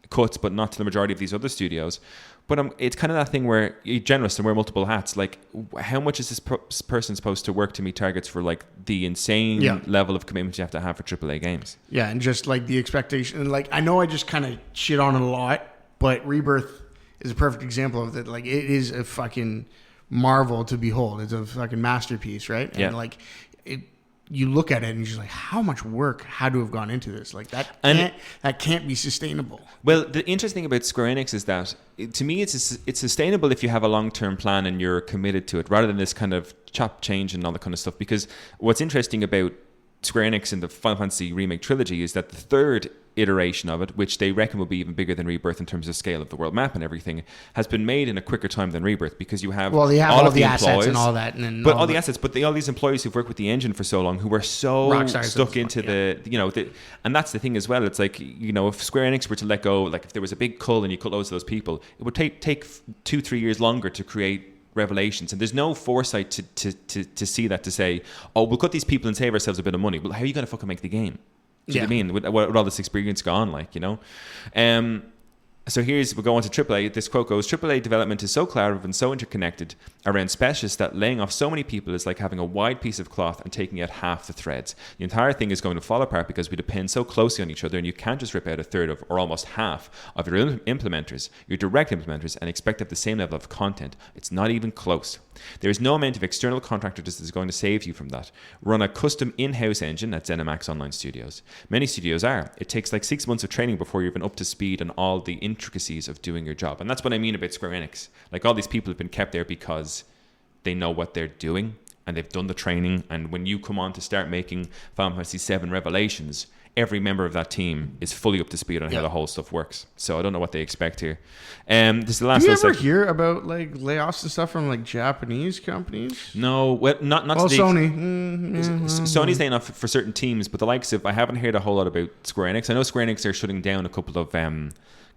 A: cuts, but not to the majority of these other studios. But it's kind of that thing where you're generous and wear multiple hats. Like, how much is this person supposed to work to meet targets for like the insane level of commitment you have to have for AAA games? Yeah,
B: and just like the expectation. And like, I know I just kind of shit on it a lot, but Rebirth is a perfect example of that. Like, it is a fucking marvel to behold. It's a fucking masterpiece, right? And like, you look at it and you're just like, how much work had to have gone into this? Like that can't be sustainable.
A: Well, the interesting thing about Square Enix is that, to me, it's sustainable if you have a long-term plan and you're committed to it, rather than this kind of chop change and all that kind of stuff. Because what's interesting about Square Enix and the Final Fantasy Remake trilogy is that the third iteration of it, which they reckon will be even bigger than Rebirth in terms of scale of the world map and everything, has been made in a quicker time than Rebirth, because you have
B: all of the assets and all that, and
A: all the assets, but all these employees who've worked with the engine for so long, who were so stuck into and that's the thing as well. It's like, if Square Enix were to let go, like if there was a big cull and you cut loads of those people, it would take 2-3 years longer to create Revelations, and there's no foresight to see that, to say, oh, we'll cut these people and save ourselves a bit of money. Well, how are you going to fucking make the game? Do you know what I mean? With all this experience gone, like, So we'll go on to AAA. This quote goes, AAA development is so collaborative and so interconnected around specialists that laying off so many people is like having a wide piece of cloth and taking out half the threads. The entire thing is going to fall apart because we depend so closely on each other, and you can't just rip out a third of, or almost half, of your implementers, your direct implementers, and expect to have the same level of content. It's not even close. There is no amount of external contractors that is going to save you from that. Run a custom in-house engine at ZeniMax Online Studios. Many studios are. It takes like 6 months of training before you're even up to speed on all the intricacies of doing your job. And that's what I mean about Square Enix. Like, all these people have been kept there because they know what they're doing and they've done the training. And when you come on to start making Final Fantasy VII Revelations, every member of that team is fully up to speed on how the whole stuff works. So I don't know what they expect here. This is the last.
B: Do you ever hear about like layoffs and stuff from like Japanese companies?
A: No, well, not
B: Sony.
A: Sony's laying off for certain teams, but the likes of, I haven't heard a whole lot about Square Enix. I know Square Enix are shutting down a couple of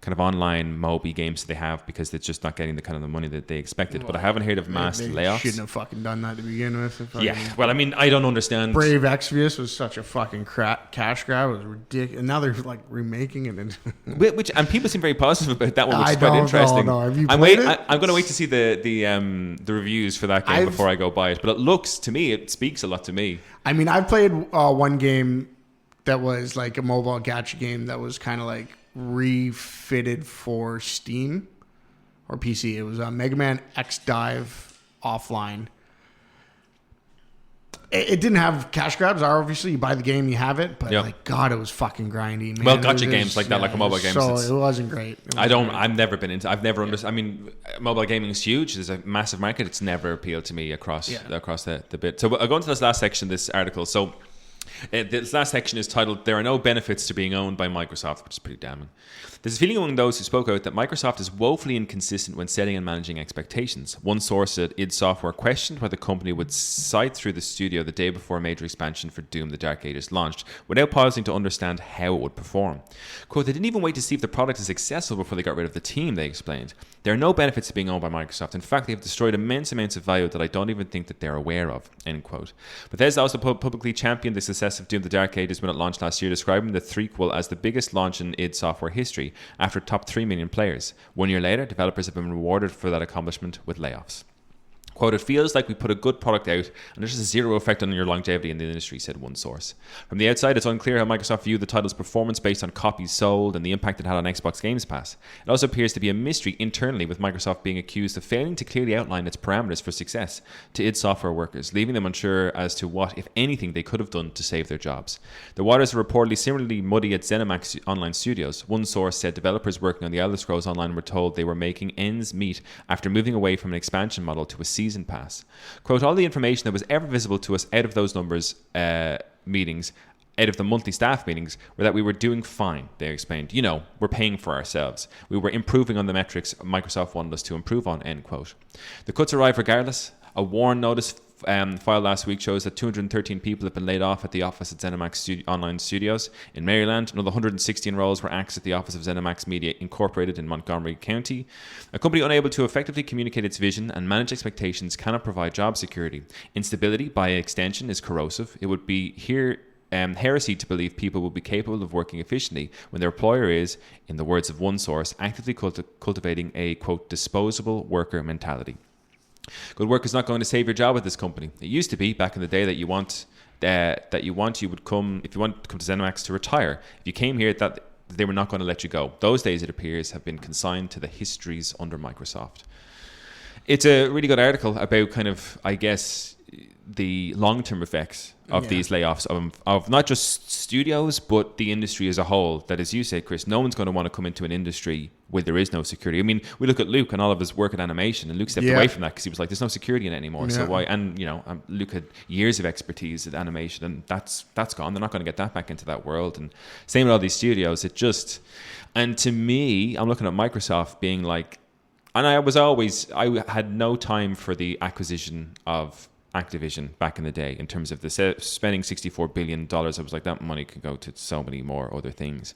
A: kind of online Moby games they have because it's just not getting the kind of the money that they expected. But I haven't heard of mass layoffs.
B: Shouldn't have fucking done that to begin with.
A: Well, I mean, I don't understand.
B: Brave Exvius was such a fucking cash grab. It was ridiculous. And now they're like remaking it.
A: And people seem very positive about that one, which is quite interesting.
B: No. Have you played it?
A: I'm going to wait to see the reviews for that game before I go buy it. But it looks, to me, it speaks a lot to me.
B: I mean, I played one game that was like a mobile gacha game that was kind of like refitted for Steam or PC. It was a Mega Man X Dive offline. It didn't have cash grabs. Obviously, you buy the game, you have it. But like, God, it was fucking grindy, man.
A: Well, gotcha games like that, like a mobile game.
B: So it wasn't great.
A: I've never been into. I've never understood. I mean, mobile gaming is huge. There's a massive market. It's never appealed to me across the bit. So I'll go into this last section of this article. So this last section is titled "There are no benefits to being owned by Microsoft," which is pretty damning. There's a feeling among those who spoke out that Microsoft is woefully inconsistent when setting and managing expectations. One source at id Software questioned why the company would sight through the studio the day before a major expansion for Doom the Dark Ages launched, without pausing to understand how it would perform. Quote, they didn't even wait to see if the product is accessible before they got rid of the team, they explained. There are no benefits to being owned by Microsoft. In fact, they have destroyed immense amounts of value that I don't even think that they're aware of, end quote. Bethesda also publicly championed the success of Doom the Dark Ages when it launched last year, describing the threequel as the biggest launch in id Software history after it topped 3 million players. 1 year later, developers have been rewarded for that accomplishment with layoffs. Quote, it feels like we put a good product out and there's a zero effect on your longevity in the industry, said one source. From the outside, it's unclear how Microsoft viewed the title's performance based on copies sold and the impact it had on Xbox Games Pass. It also appears to be a mystery internally, with Microsoft being accused of failing to clearly outline its parameters for success to id Software workers, leaving them unsure as to what, if anything, they could have done to save their jobs. The waters are reportedly similarly muddy at ZeniMax Online Studios. One source said developers working on the Elder Scrolls Online were told they were making ends meet after moving away from an expansion model to a season pass. Quote, all the information that was ever visible to us out of those numbers meetings, out of the monthly staff meetings, were that we were doing fine, they explained. You know, we're paying for ourselves. We were improving on the metrics Microsoft wanted us to improve on, end quote. The cuts arrive regardless. A warn notice filed last week shows that 213 people have been laid off at the office at ZeniMax Online Studios in Maryland. Another 116 roles were axed at the office of ZeniMax Media Incorporated in Montgomery County. A company unable to effectively communicate its vision and manage expectations cannot provide job security. Instability, by extension, is corrosive. It would be heresy to believe people will be capable of working efficiently when their employer is, in the words of one source, actively cultivating a, quote, disposable worker mentality. Good work is not going to save your job at this company. It used to be back in the day that you would come, if you want to come to ZeniMax to retire. If you came here, that they were not going to let you go. Those days, it appears, have been consigned to the histories under Microsoft. It's a really good article about kind of, I guess, the long-term effects of these layoffs of not just studios, but the industry as a whole. That, as you say, Chris, no one's going to want to come into an industry where there is no security. I mean, we look at Luke and all of his work at animation, and Luke stepped away from that because he was like, there's no security in it anymore. So why? And, you know, Luke had years of expertise at animation, and that's gone. They're not going to get that back into that world. And same with all these studios. And to me, I'm looking at Microsoft being like, and I had no time for the acquisition of Activision back in the day in terms of the spending $64 billion. I was like, that money could go to so many more other things.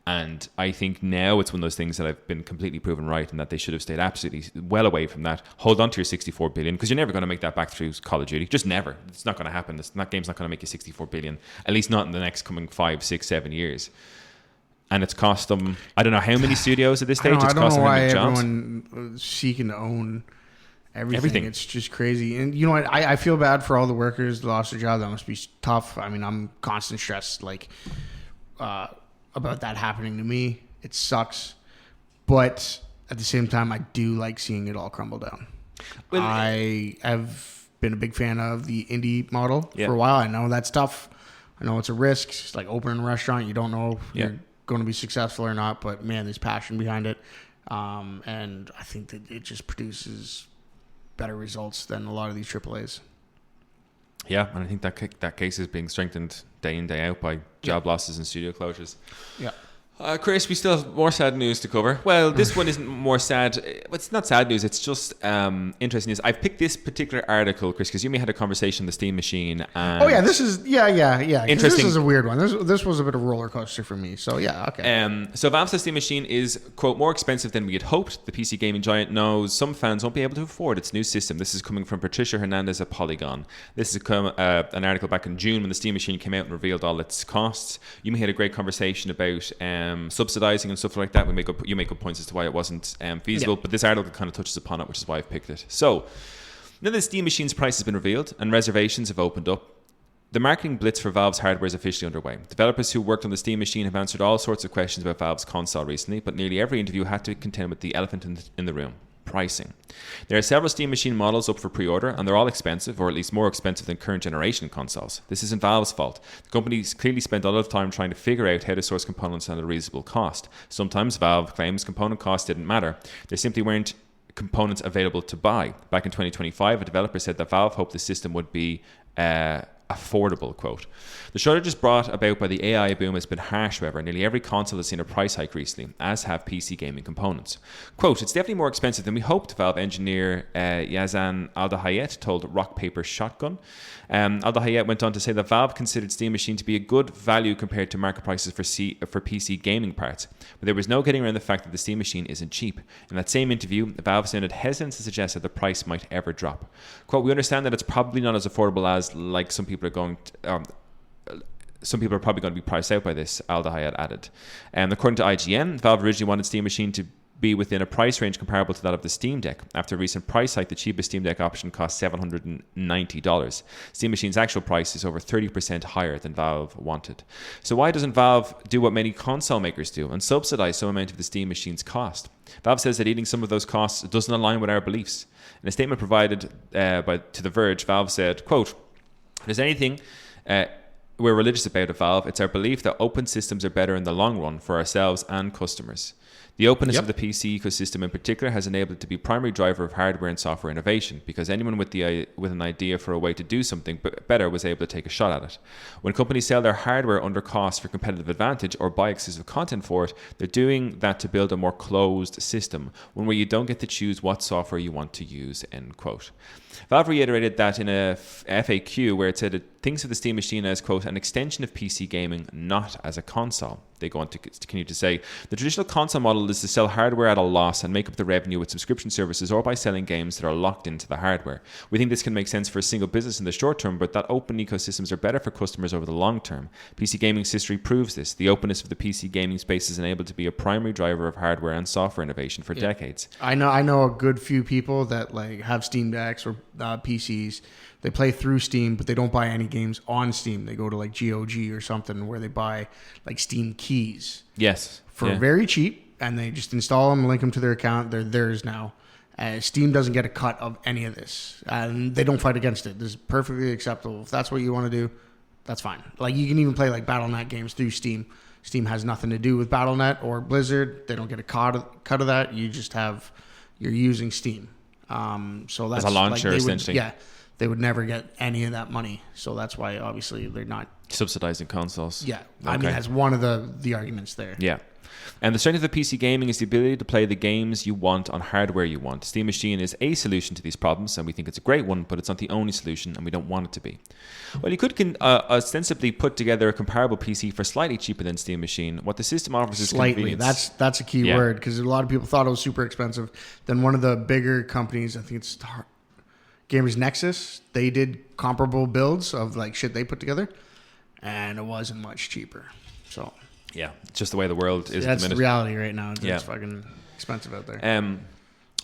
A: And I think now it's one of those things that I've been completely proven right, and that they should have stayed absolutely well away from that. Hold on to your $64 billion, because you're never going to make that back through Call of Duty. Just never. It's not going to happen. That game's not going to make you $64 billion, at least not in the next coming 5, 6, 7 years. And it's cost them, I don't know how many studios at this stage. It's cost them how many jobs. I don't know why everyone's
B: seeking to own everything. It's just crazy. And you know what? I feel bad for all the workers that lost their job. That must be tough. I mean, I'm constant stressed about that happening to me. It sucks. But at the same time, I do like seeing it all crumble down. Well, I have been a big fan of the indie model for a while. I know that's tough. I know it's a risk. It's like opening a restaurant. You don't know if you're going to be successful or not. But, man, there's passion behind it. And I think that it just produces better results than a lot of these AAAs.
A: Yeah, and I think that case is being strengthened day in, day out by job losses and studio closures. Yeah. Chris, we still have more sad news to cover. Well, this one isn't more sad. It's not sad news. It's just interesting news. I've picked this particular article, Chris, because you and me had a conversation on the Steam Machine. And
B: this is interesting. This is a weird one. This was a bit of a roller coaster for me. So okay.
A: So Valve's Steam Machine is, quote, more expensive than we had hoped. The PC gaming giant knows some fans won't be able to afford its new system. This is coming from Patricia Hernandez at Polygon. This is an article back in June when the Steam Machine came out and revealed all its costs. You and me had a great conversation about subsidizing and stuff like that. You make up points as to why it wasn't feasible, but this article kind of touches upon it, which is why I've picked it. So now the Steam Machine's price has been revealed and reservations have opened up. The marketing blitz for Valve's hardware is officially underway. Developers who worked on the Steam machine have answered all sorts of questions about Valve's console recently, but nearly every interview had to contend with the elephant in the room: pricing. There are several Steam machine models up for pre-order, and they're all expensive, or at least more expensive than current generation consoles. This isn't Valve's fault. The company's clearly spent a lot of time trying to figure out how to source components at a reasonable cost. Sometimes Valve claims component costs didn't matter. There simply weren't components available to buy. Back in 2025, a developer said that Valve hoped the system would be affordable, quote. The shortages brought about by the AI boom has been harsh, however. Nearly every console has seen a price hike recently, as have PC gaming components. Quote, it's definitely more expensive than we hoped, Valve engineer Yazan Aldahayet told Rock Paper Shotgun. Aldahayet went on to say that Valve considered Steam Machine to be a good value compared to market prices for PC gaming parts, but there was no getting around the fact that the Steam Machine isn't cheap. In that same interview, Valve sounded hesitant to suggest that the price might ever drop. Quote, we understand that it's probably not as affordable as, like, some people are probably going to be priced out by this, Aldahayet added. According to IGN, Valve originally wanted Steam Machine to be within a price range comparable to that of the Steam Deck. After a recent price hike, the cheapest Steam Deck option cost $790. Steam Machine's actual price is over 30% higher than Valve wanted. So why doesn't Valve do what many console makers do and subsidize some amount of the Steam Machine's cost? Valve says that eating some of those costs doesn't align with our beliefs. In a statement provided to The Verge, Valve said, quote, if there's anything we're religious about at Valve, it's our belief that open systems are better in the long run for ourselves and customers. The openness of the PC ecosystem in particular has enabled it to be a primary driver of hardware and software innovation, because anyone with an idea for a way to do something better was able to take a shot at it. When companies sell their hardware under cost for competitive advantage or buy exclusive content for it, they're doing that to build a more closed system, one where you don't get to choose what software you want to use, end quote. Valve reiterated that in a FAQ where it said it thinks of the Steam Machine as, quote, an extension of PC gaming, not as a console. They go on to continue to say, the traditional console model is to sell hardware at a loss and make up the revenue with subscription services or by selling games that are locked into the hardware. We think this can make sense for a single business in the short term, but that open ecosystems are better for customers over the long term. PC gaming's history proves this. The openness of the PC gaming space is enabled to be a primary driver of hardware and software innovation for decades.
B: I know a good few people that like have Steam Decks or PCs. They play through Steam, but they don't buy any games on Steam. They go to like GOG or something where they buy like Steam keys.
A: Yes.
B: For very cheap, and they just install them, link them to their account. They're theirs now. Steam doesn't get a cut of any of this, and they don't fight against it. This is perfectly acceptable. If that's what you want to do, that's fine. Like, you can even play like Battle.net games through Steam. Steam has nothing to do with Battle.net or Blizzard. They don't get a cut of that. You're using Steam. So that's
A: as a launcher,
B: like
A: essentially.
B: Yeah. They would never get any of that money. So that's why, obviously, they're not
A: subsidizing consoles.
B: Yeah. Okay. I mean, that's one of the arguments there.
A: Yeah. And the strength of the PC gaming is the ability to play the games you want on hardware you want. Steam Machine is a solution to these problems, and we think it's a great one, but it's not the only solution, and we don't want it to be. Well, you could ostensibly put together a comparable PC for slightly cheaper than Steam Machine. What the system offers is convenience.
B: That's a key word, because a lot of people thought it was super expensive. Then one of the bigger companies, I think it's Gamers Nexus, they did comparable builds of like shit they put together, and it wasn't much cheaper. So
A: yeah, it's just the way the world is.
B: That's
A: at the minute.
B: The reality right now. It's fucking expensive out there.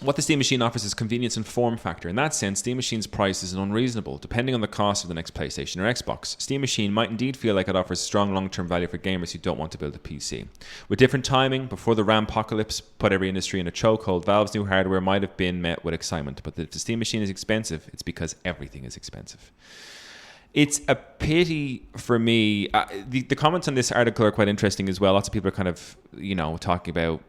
A: What the Steam Machine offers is convenience and form factor. In that sense, Steam Machine's price is unreasonable, depending on the cost of the next PlayStation or Xbox. Steam Machine might indeed feel like it offers strong long-term value for gamers who don't want to build a PC. With different timing, before the RAM-pocalypse put every industry in a chokehold, Valve's new hardware might have been met with excitement. But if the Steam Machine is expensive, it's because everything is expensive. It's a pity for me. The comments on this article are quite interesting as well. Lots of people are kind of, talking about,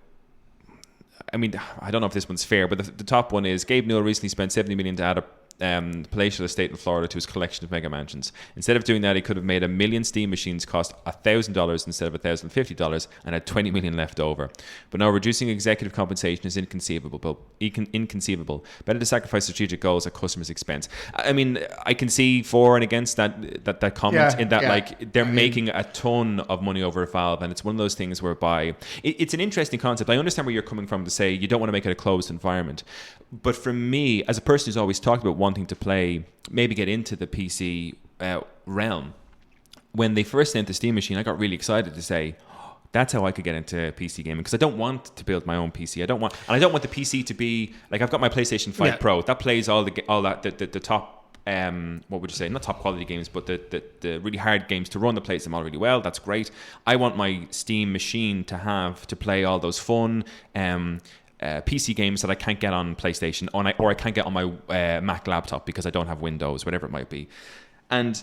A: I mean, I don't know if this one's fair, but the top one is Gabe Newell recently spent $70 million to add a palatial estate in Florida to his collection of mega mansions. Instead of doing that, he could have made 1 million Steam machines cost $1,000 instead of $1,050 and had $20 million left over. But now reducing executive compensation is inconceivable. Better to sacrifice strategic goals at customers' expense. I mean, I can see for and against that comment they're making a ton of money over Valve, and it's one of those things whereby it's an interesting concept. I understand where you're coming from to say you don't want to make it a closed environment. But for me, as a person who's always talked about wanting to play, maybe get into the PC realm, when they first sent the Steam Machine, I got really excited to say, that's how I could get into PC gaming, because I don't want to build my own PC. I don't want the PC to be like, I've got my PlayStation 5 Pro that plays all the top what would you say, not top quality games, but the really hard games to run that plays them all really well. That's great. I want my Steam machine to play all those fun PC games that I can't get on PlayStation, or I can't get on my Mac laptop because I don't have Windows, whatever it might be. And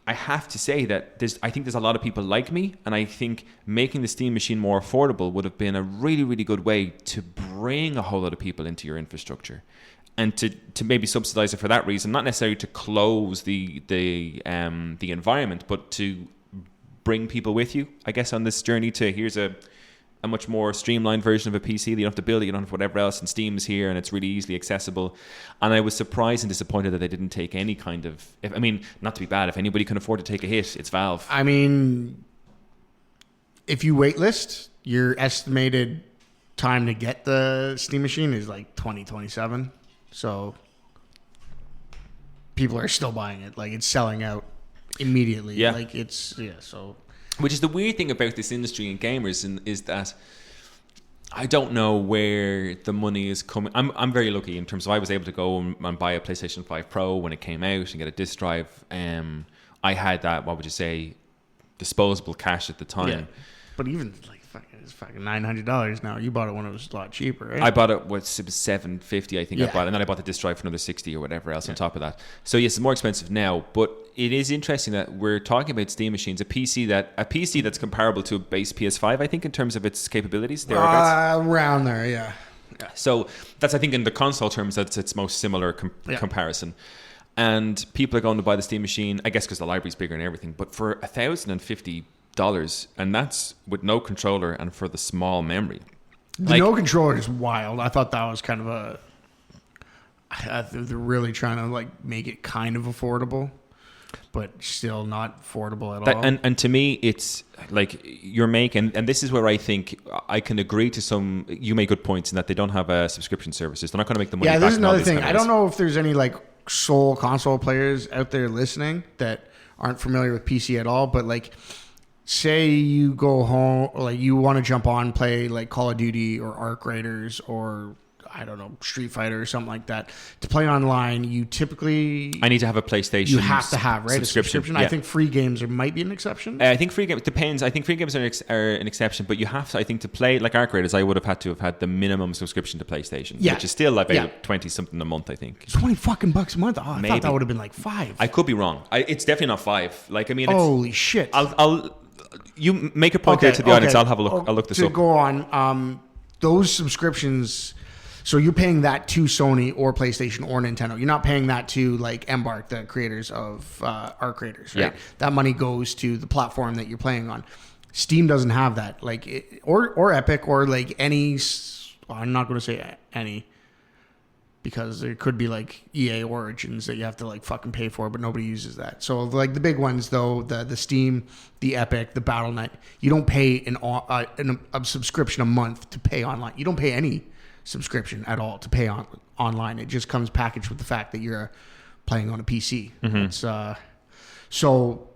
A: I have to say that I think there's a lot of people like me, and I think making the Steam machine more affordable would have been a really, really good way to bring a whole lot of people into your infrastructure, and to maybe subsidize it for that reason, not necessarily to close the environment, but to bring people with you, I guess, on this journey to here's a much more streamlined version of a PC. You don't have to build it, you don't have whatever else, and Steam's here and it's really easily accessible. And I was surprised and disappointed that they didn't take any kind of, not to be bad, if anybody can afford to take a hit, it's Valve.
B: I mean, if you waitlist, your estimated time to get the Steam machine is like 2027. So people are still buying it. Like, it's selling out immediately.
A: Yeah.
B: Like, so...
A: Which is the weird thing about this industry and gamers, is that I don't know where the money is coming. I'm very lucky in terms of I was able to go and buy a PlayStation 5 Pro when it came out and get a disc drive. I had that, what would you say, disposable cash at the time. Yeah.
B: But even like it's fucking $900 now. You bought it when it was a lot cheaper, right?
A: I bought it with $750, I think. I bought it, and then I bought the disc drive for another $60 or whatever else on top of that. So yes, it's more expensive now, but it is interesting that we're talking about Steam machines, a PC that's comparable to a base PS5, I think, in terms of its capabilities.
B: Around there, yeah.
A: So that's, I think, in the console terms, that's its most similar comparison. And people are going to buy the Steam machine, I guess, because the library's bigger and everything. But for $1,050, and that's with no controller and for the small memory.
B: The no controller is wild. I thought that was kind of they're really trying to like make it kind of affordable, but still not affordable at all.
A: And to me, it's like you're making, and this is where I think I can agree to some. You make good points in that they don't have a subscription services. They're not going to make the money.
B: Yeah,
A: back.
B: this is another thing. I don't know if there's any like sole console players out there listening that aren't familiar with PC at all, but like, say you go home, or like you want to jump on, play like Call of Duty or Arc Raiders or I don't know, Street Fighter or something like that. To play online, you typically...
A: I need to have a PlayStation.
B: You have to have, right?
A: Subscription.
B: Yeah. I think free games might be an exception.
A: I think free games... Depends. I think free games are an exception, but you have to, I think, to play... Like Arc Raiders, I would have had to have had the minimum subscription to PlayStation, which is still about 20-something a month, I think.
B: $20 a month? Oh, I thought that would have been like $5.
A: I could be wrong. It's definitely not $5. Like, I mean...
B: Holy shit.
A: I'll you make a point there to the audience. I'll have a look. I'll look this up.
B: To go on, those subscriptions... So you're paying that to Sony or PlayStation or Nintendo. You're not paying that to like Embark, the creators of Arc Raiders, right? Yeah. That money goes to the platform that you're playing on. Steam doesn't have that, like or Epic or like any. I'm not going to say any, because there could be like EA Origins that you have to like fucking pay for, but nobody uses that. So like the big ones though, the Steam, the Epic, the Battle.net, you don't pay a subscription a month to pay online. You don't pay any subscription at all to pay online. It just comes packaged with the fact that you're playing on a PC. Mm-hmm. So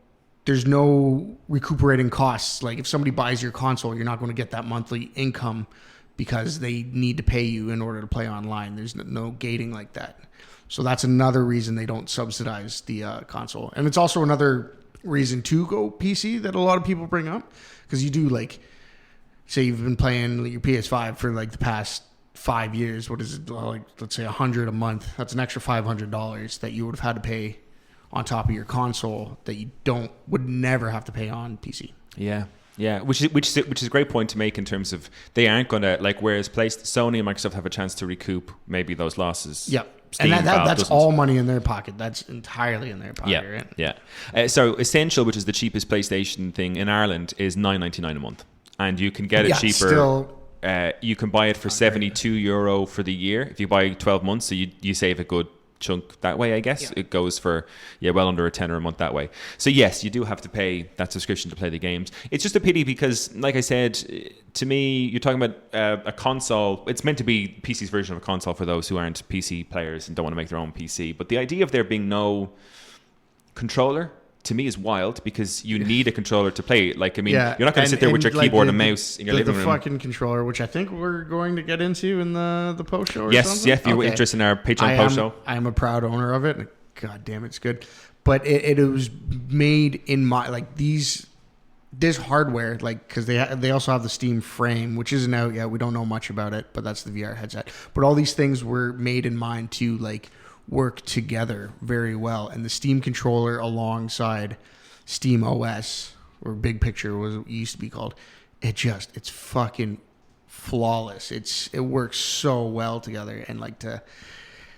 B: there's no recuperating costs. Like if somebody buys your console, you're not going to get that monthly income because they need to pay you in order to play online. There's no gating like that. So that's another reason they don't subsidize the console. And it's also another reason to go PC that a lot of people bring up, because you do, like, say you've been playing your PS5 for like the past 5 years. What is it, like, let's say $100 a month? That's an extra $500 that you would have had to pay on top of your console that you would never have to pay on PC.
A: Yeah, which is a great point to make in terms of they aren't going to, like, whereas Sony and Microsoft have a chance to recoup maybe those losses.
B: Yep. Steam, and that's all money in their pocket. That's entirely in their pocket, right?
A: Yeah. So Essential, which is the cheapest PlayStation thing in Ireland, is $9.99 a month, and you can get it cheaper. You can buy it for €72 for the year if you buy 12 months. So you save a good chunk that way, I guess. Yeah. It goes for well under a tenner a month that way. So yes, you do have to pay that subscription to play the games. It's just a pity because, like I said, to me, you're talking about a console. It's meant to be PC's version of a console for those who aren't PC players and don't want to make their own PC. But the idea of there being no controller, to me, is wild, because you need a controller to play. Like, I mean, you're not going to sit there with your keyboard and mouse in your living room.
B: The fucking controller, which I think we're going to get into in the post show or something?
A: Yes, if you're interested in our Patreon post show.
B: I am a proud owner of it. God damn, it's good. But it was made in my like this hardware, like because they also have the Steam frame, which isn't out yet. We don't know much about it, but that's the VR headset. But all these things were made in mind to like work together very well, and the Steam controller alongside Steam OS, or Big Picture was it used to be called. It's fucking flawless. It works so well together, and like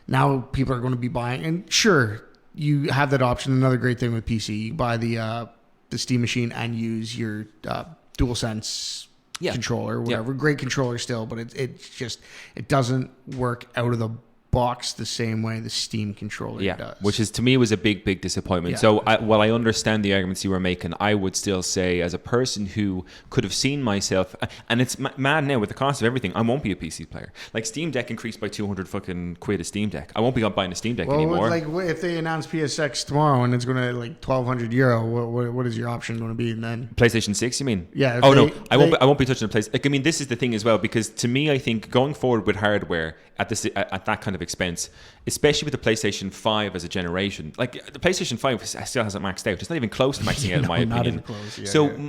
B: now people are going to be buying, and sure, you have that option. Another great thing with PC, you buy the Steam machine and use your DualSense controller or whatever. Great controller still, but it doesn't work out of the box the same way the Steam controller does.
A: Which is, to me, was a big disappointment. So while I understand the arguments you were making, I would still say, as a person who could have seen myself, and it's mad now with the cost of everything, I won't be a PC player. Like Steam Deck increased by 200 fucking quid a Steam Deck. I won't be buying a Steam Deck anymore.
B: Like if they announce PSX tomorrow and it's going to like €1,200, what is your option going to be then?
A: PlayStation 6, you mean?
B: Yeah.
A: I won't be touching the place. Like, I mean, this is the thing as well, because to me, I think going forward with hardware at that kind of expense, especially with the PlayStation 5 as a generation, like the PlayStation 5 still hasn't maxed out. It's not even close to maxing out, in my opinion.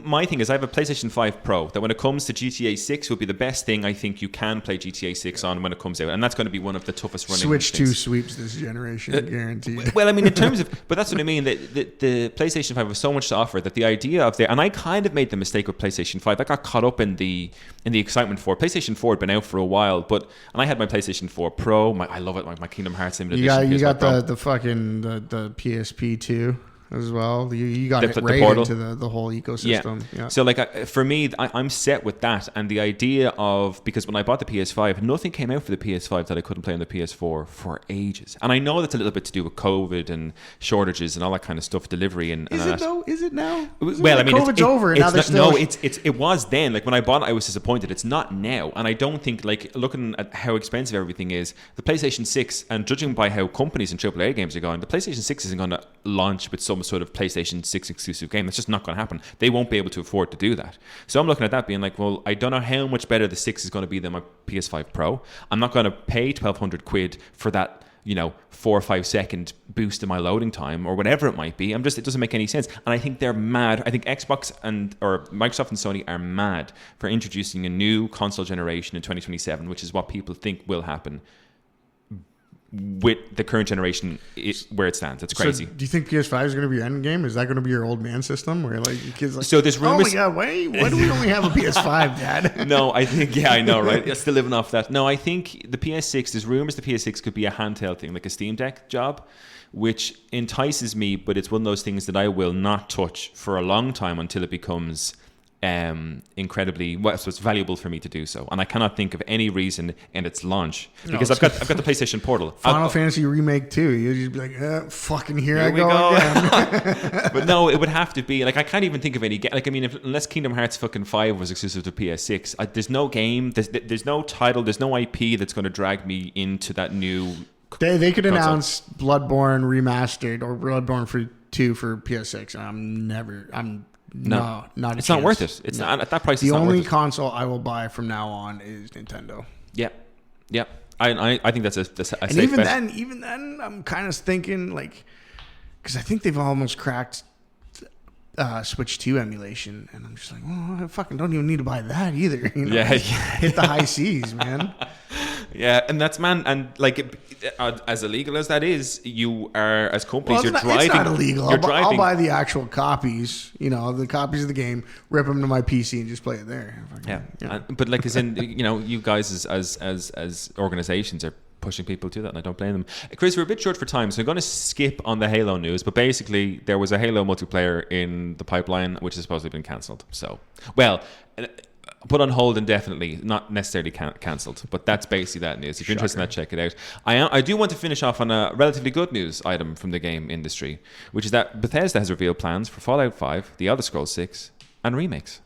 A: My thing is, I have a PlayStation 5 Pro that when it comes to GTA 6 will be the best thing I think you can play GTA 6 on when it comes out, and that's going to be one of the toughest running
B: Switch
A: things.
B: 2 sweeps this generation, guaranteed.
A: Well, I mean, in terms of, but that's what I mean, the PlayStation 5 has so much to offer that the idea of and I kind of made the mistake with PlayStation 5. I got caught up in the excitement for it. PlayStation 4 had been out for a while, and I had my PlayStation 4 Pro. I love it. My Kingdom Hearts Limited Edition.
B: You got the fucking the PSP 2 as well. You got it right into the whole ecosystem. Yeah.
A: So like for me, I'm set with that, and the idea of, because when I bought the PS5, nothing came out for the PS5 that I couldn't play on the PS4 for ages. And I know that's a little bit to do with COVID and shortages and all that kind of stuff, delivery and
B: is it though? Is it now?
A: Well, I mean,
B: COVID's over. Now there's
A: no, it was then. Like when I bought it, I was disappointed. It's not now, and I don't think, like, looking at how expensive everything is, the PlayStation 6, and judging by how companies and AAA games are going, the PlayStation 6 isn't going to launch with some sort of PlayStation 6 exclusive game. That's just not going to happen. They won't be able to afford to do that. So I'm looking at that being like, well, I don't know how much better the 6 is going to be than my PS5 Pro. I'm not going to pay 1,200 quid for that, 4 or 5 second boost in my loading time or whatever it might be. It doesn't make any sense. And I think they're mad. I think Xbox or Microsoft and Sony are mad for introducing a new console generation in 2027, which is what people think will happen with the current generation where it stands. It's crazy.
B: So do you think PS5 is going to be your end game? Is that going to be your old man system where like your kids like,
A: so there's rumors,
B: oh my god, why do we only have a PS5, Dad?
A: No, I think, I know, right? I'm still living off that. No, I think the PS6, there's rumors the PS6 could be a handheld thing, like a Steam Deck job, which entices me, but it's one of those things that I will not touch for a long time until it becomes incredibly, so it's valuable for me to do so, and I cannot think of any reason in its launch, because I've got the PlayStation Portal.
B: Final Fantasy Remake 2, you'd just be like, fucking here I go again.
A: But no, it would have to be like, I can't even think of any like, I mean, unless Kingdom Hearts fucking 5 was exclusive to PS6, there's no game, there's no title, there's no IP that's going to drag me into that new
B: They could console. Announce Bloodborne remastered or Bloodborne 2 for PS6. No, not
A: it's not worth it. It's not at that price.
B: The only console I will buy from now on is Nintendo.
A: Yep. I think that's a safe
B: and even then, I'm kind of thinking like, because I think they've almost cracked Switch 2 emulation, and I'm just like, well, I fucking don't even need to buy that either.
A: Yeah.
B: Hit the high seas, man.
A: Yeah, and that's, man, and like, as illegal as that is, you are, as companies,
B: it's not illegal. I'll buy the actual copies, the copies of the game, rip them to my PC, and just play it there.
A: Yeah. But like, as in, you guys as organizations are pushing people to that, and I don't blame them. Chris, we're a bit short for time, so I'm going to skip on the Halo news, but basically, there was a Halo multiplayer in the pipeline, which has supposedly been cancelled. So, well, put on hold indefinitely, not necessarily cancelled, but that's basically that news. If you're interested in that, check it out. I do want to finish off on a relatively good news item from the game industry, which is that Bethesda has revealed plans for Fallout 5, The Elder Scrolls 6, and remakes.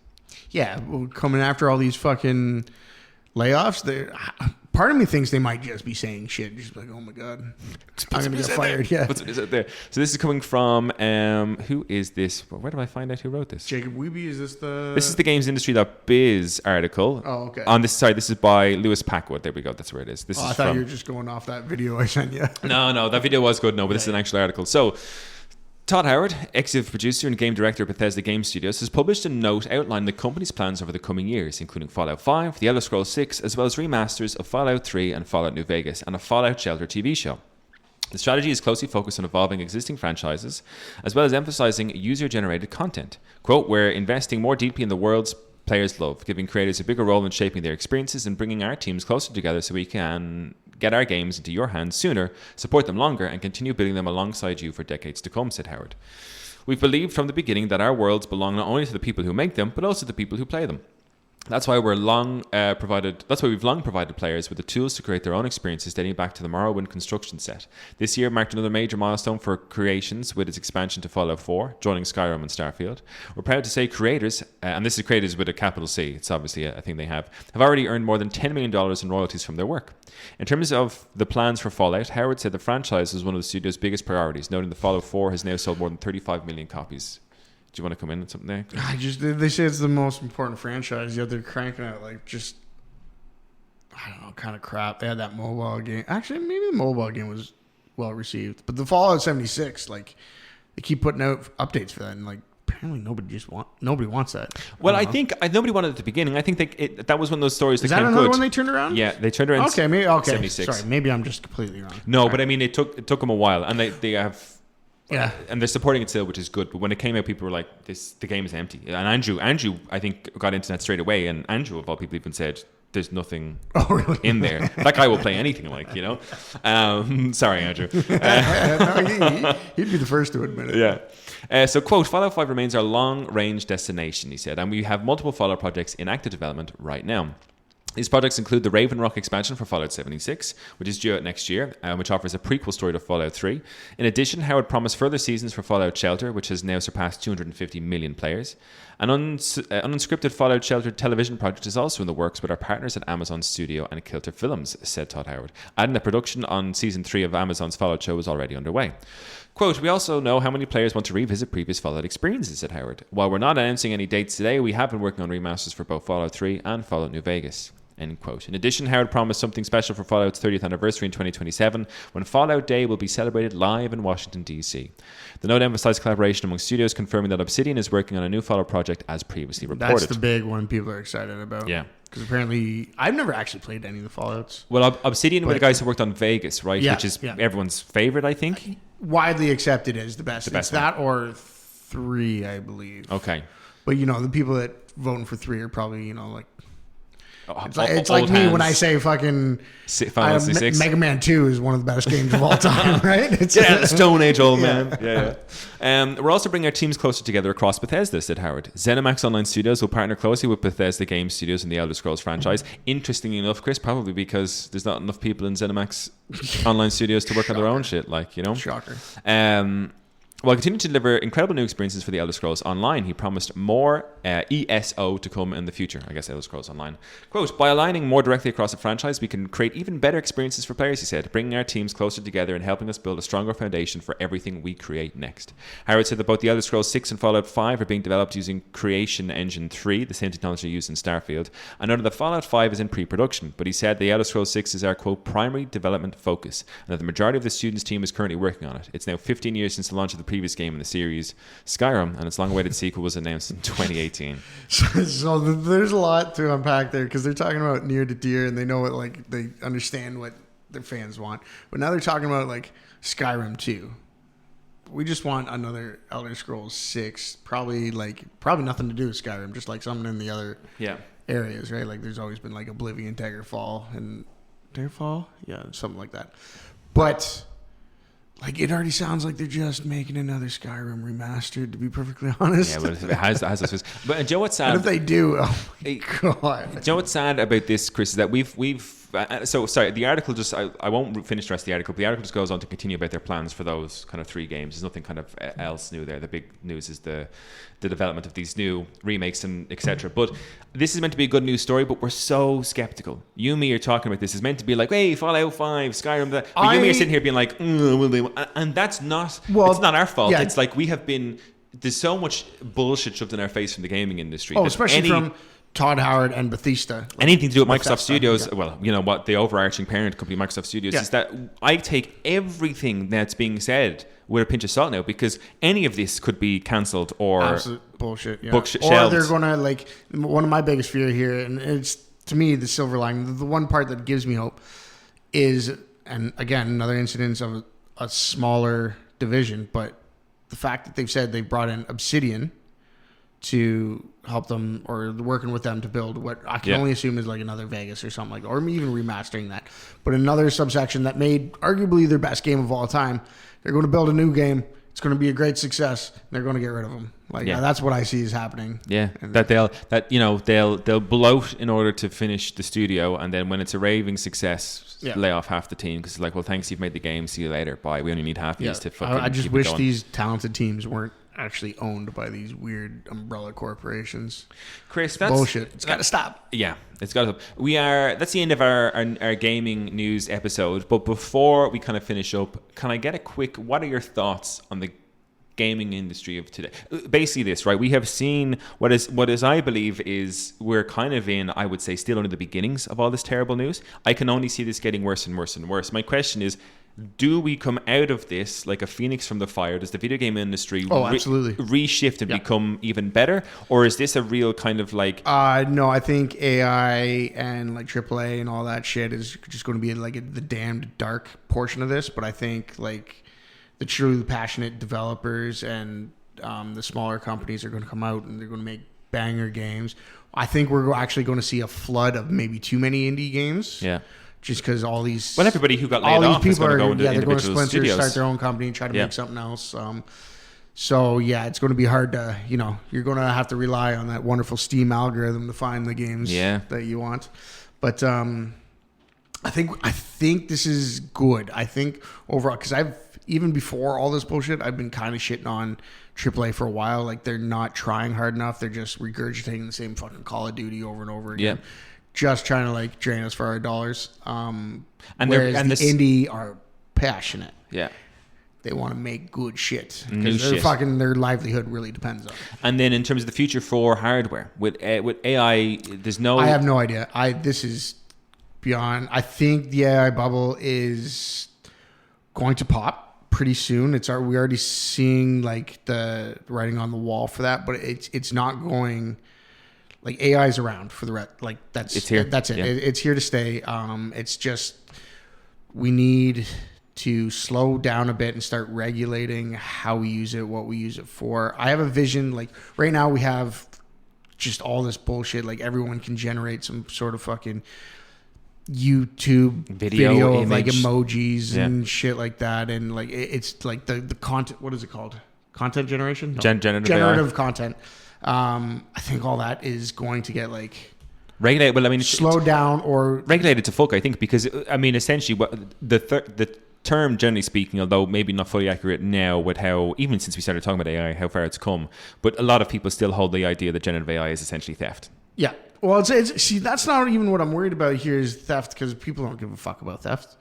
B: Yeah, coming after all these fucking layoffs, part of me thinks they might just be saying shit. Just like, oh my God, I'm going to get fired. Yeah.
A: What's there? So this is coming from, who is this? Where do I find out who wrote this?
B: Jacob Weeby, is this the...
A: This is the gamesindustry.biz article.
B: Oh, okay.
A: This is by Lewis Packwood. There we go. That's where it is.
B: I thought you were just going off that video I sent you.
A: No, that video was good. No, but this is an actual article. So, Todd Howard, executive producer and game director of Bethesda Game Studios, has published a note outlining the company's plans over the coming years, including Fallout 5, The Elder Scrolls 6, as well as remasters of Fallout 3 and Fallout New Vegas, and a Fallout Shelter TV show. The strategy is closely focused on evolving existing franchises, as well as emphasizing user-generated content. Quote, we're investing more deeply in the worlds players love, giving creators a bigger role in shaping their experiences and bringing our teams closer together so we can get our games into your hands sooner, support them longer, and continue building them alongside you for decades to come, said Howard. We've believed from the beginning that our worlds belong not only to the people who make them, but also to the people who play them. That's why we've long provided players with the tools to create their own experiences dating back to the Morrowind construction set. This year marked another major milestone for Creations with its expansion to Fallout 4, joining Skyrim and Starfield. We're proud to say creators, and this is creators with a capital C, it's obviously a thing they have already earned more than $10 million in royalties from their work. In terms of the plans for Fallout, Howard said the franchise was one of the studio's biggest priorities, noting that Fallout 4 has now sold more than 35 million copies. Do you want to come in on something there?
B: They say it's the most important franchise, yet they're cranking out kind of crap. They had that mobile game. Actually, maybe the mobile game was well received, but the Fallout 76, they keep putting out updates for that, and apparently nobody wants that.
A: Well, I think nobody wanted it at the beginning. I think that was one of those stories that came good. Is that another
B: one they turned around?
A: Yeah, they turned around.
B: Okay,
A: 76.
B: Sorry, maybe I'm just completely wrong.
A: No, but I mean, it took them a while, and they have.
B: Yeah,
A: and they're supporting it still, which is good. But when it came out, people were like, the game is empty. And Andrew, I think, got into that straight away. And Andrew, of all people, even said, there's nothing in there. That guy will play anything, sorry, Andrew.
B: He'd be the first to admit it.
A: Yeah. So, quote, Fallout 5 remains our long-range destination, he said. And we have multiple Fallout projects in active development right now. These projects include the Raven Rock expansion for Fallout 76, which is due out next year, which offers a prequel story to Fallout 3. In addition, Howard promised further seasons for Fallout Shelter, which has now surpassed 250 million players. An unscripted Fallout Shelter television project is also in the works with our partners at Amazon Studio and Kilter Films, said Todd Howard, adding that production on Season 3 of Amazon's Fallout show is already underway. Quote, we also know how many players want to revisit previous Fallout experiences, said Howard. While we're not announcing any dates today, we have been working on remasters for both Fallout 3 and Fallout New Vegas. End quote. In addition, Howard promised something special for Fallout's 30th anniversary in 2027, when Fallout Day will be celebrated live in Washington, D.C. The note emphasized collaboration among studios, confirming that Obsidian is working on a new Fallout project as previously reported.
B: That's the big one people are excited about.
A: Yeah.
B: Because apparently, I've never actually played any of the Fallouts.
A: Well, Obsidian were the guys who worked on Vegas, right?
B: Yeah,
A: which is everyone's favorite, I think.
B: Widely accepted as the best. It's that or 3, I believe.
A: Okay.
B: But, the people that voting for 3 are probably, It's like me when I say fucking
A: Final 6.
B: Mega Man 2 is one of the best games of all time, right? It's
A: Stone Age old man. Yeah. We're also bringing our teams closer together across Bethesda, said Howard. ZeniMax Online Studios will partner closely with Bethesda Game Studios in the Elder Scrolls franchise. Interestingly enough, Chris, probably because there's not enough people in ZeniMax Online Studios to work on their own shit,
B: Shocker.
A: While continuing to deliver incredible new experiences for the Elder Scrolls Online, he promised more ESO to come in the future. I guess Elder Scrolls Online. Quote, by aligning more directly across the franchise, we can create even better experiences for players, he said, bringing our teams closer together and helping us build a stronger foundation for everything we create next. Howard said that both the Elder Scrolls 6 and Fallout 5 are being developed using Creation Engine 3, the same technology used in Starfield, and noted that Fallout 5 is in pre-production, but he said the Elder Scrolls 6 is our, quote, primary development focus, and that the majority of the students' team is currently working on it. It's now 15 years since the launch of the previous game in the series, Skyrim, and its long-awaited sequel was announced in 2018.
B: So there's a lot to unpack there, because they're talking about near to dear, and they know what, they understand what their fans want. But now they're talking about Skyrim 2. We just want another Elder Scrolls 6. Probably nothing to do with Skyrim, just something in the other areas, right? There's always been Oblivion, Daggerfall, and Daggerfall, something like that. But it already sounds like they're just making another Skyrim remastered, to be perfectly honest. Yeah,
A: but it has this. But Joe, what's sad?
B: And if they do, oh my God.
A: Joe, what's sad about this, Chris, is that we've So sorry, the article just I won't finish the rest of the article. But the article just goes on to continue about their plans for those kind of 3 games. There's nothing kind of else new there. The big news is the development of these new remakes and etc. But this is meant to be a good news story, but we're so skeptical. You and me are talking about this. It's meant to be like, hey, Fallout 5, Skyrim, that. But you and me are sitting here being like, will they? And that's not. Well, it's not our fault. Yeah. It's like we have been. There's so much bullshit shoved in our face from the gaming industry.
B: Oh, especially from Todd Howard and Bethesda.
A: Anything to do with Microsoft Studios, well, you know what, the overarching parent company, Microsoft Studios, is that I take everything that's being said with a pinch of salt now, because any of this could be cancelled or
B: absolute bullshit. Yeah.
A: Or
B: shelved. They're going to, like, one of my biggest fear here, and it's, to me, the silver lining, the one part that gives me hope is, and again, another incidence of a smaller division, but the fact that they've said they brought in Obsidian to help them, or working with them to build what I can only assume is like another Vegas or something like that, or even remastering that. But another subsection that made arguably their best game of all time. They're going to build a new game. It's going to be a great success. And they're going to get rid of them. Like that's what I see is happening.
A: Yeah, they'll bloat in order to finish the studio, and then when it's a raving success, lay off half the team because it's like, well, thanks, you've made the game. See you later. Bye. We only need half these to fucking.
B: I just wish these talented teams weren't actually owned by these weird umbrella corporations.
A: Chris, that's
B: bullshit. It's got to stop.
A: Yeah, it's got to stop. That's the end of our gaming news episode. But before we kind of finish up, can I get a quick, what are your thoughts on the gaming industry of today? Basically this, right? We have seen what is I believe is we're kind of in, I would say, still under the beginnings of all this terrible news. I can only see this getting worse and worse and worse. My question is, do we come out of this like a phoenix from the fire? Does the video game industry
B: absolutely
A: reshift and become even better? Or is this a real kind of like...
B: No, I think AI and like AAA and all that shit is just going to be like the damned dark portion of this. But I think like the truly passionate developers and the smaller companies are going to come out and they're going to make banger games. I think we're actually going to see a flood of maybe too many indie games.
A: Yeah.
B: Just because all these...
A: Well, everybody who got laid off is going to go into individual studios. They're going to
B: start their own company and try to make something else. So, yeah, it's going to be hard to... you're going to have to rely on that wonderful Steam algorithm to find the games that you want. But I think this is good. I think overall... Because even before all this bullshit, I've been kind of shitting on AAA for a while. Like, they're not trying hard enough. They're just regurgitating the same fucking Call of Duty over and over again. Yeah. Just trying to like drain us for our dollars. Whereas the indie are passionate.
A: Yeah.
B: They want to make good shit. Because their livelihood really depends on it.
A: And then in terms of the future for hardware, with AI, there's no...
B: I have no idea. This is beyond... I think the AI bubble is going to pop pretty soon. We're already seeing like the writing on the wall for that, but it's not going... Like AI is around for the rest. Like it's here. That's it. Yeah. It's here to stay. It's just we need to slow down a bit and start regulating how we use it, what we use it for. I have a vision. Like right now, we have just all this bullshit. Like everyone can generate some sort of fucking YouTube video of like emojis and shit like that, and like it's like the content. What is it called? Content generation? No. Generative content. I think all that is going to get like
A: regulated. Well, I mean,
B: slowed down or
A: regulated to fuck. I think because I mean, essentially, what the term, generally speaking, although maybe not fully accurate now, with how even since we started talking about AI, how far it's come. But a lot of people still hold the idea that generative AI is essentially theft.
B: Yeah. Well, see, that's not even what I'm worried about here is theft, because people don't give a fuck about theft.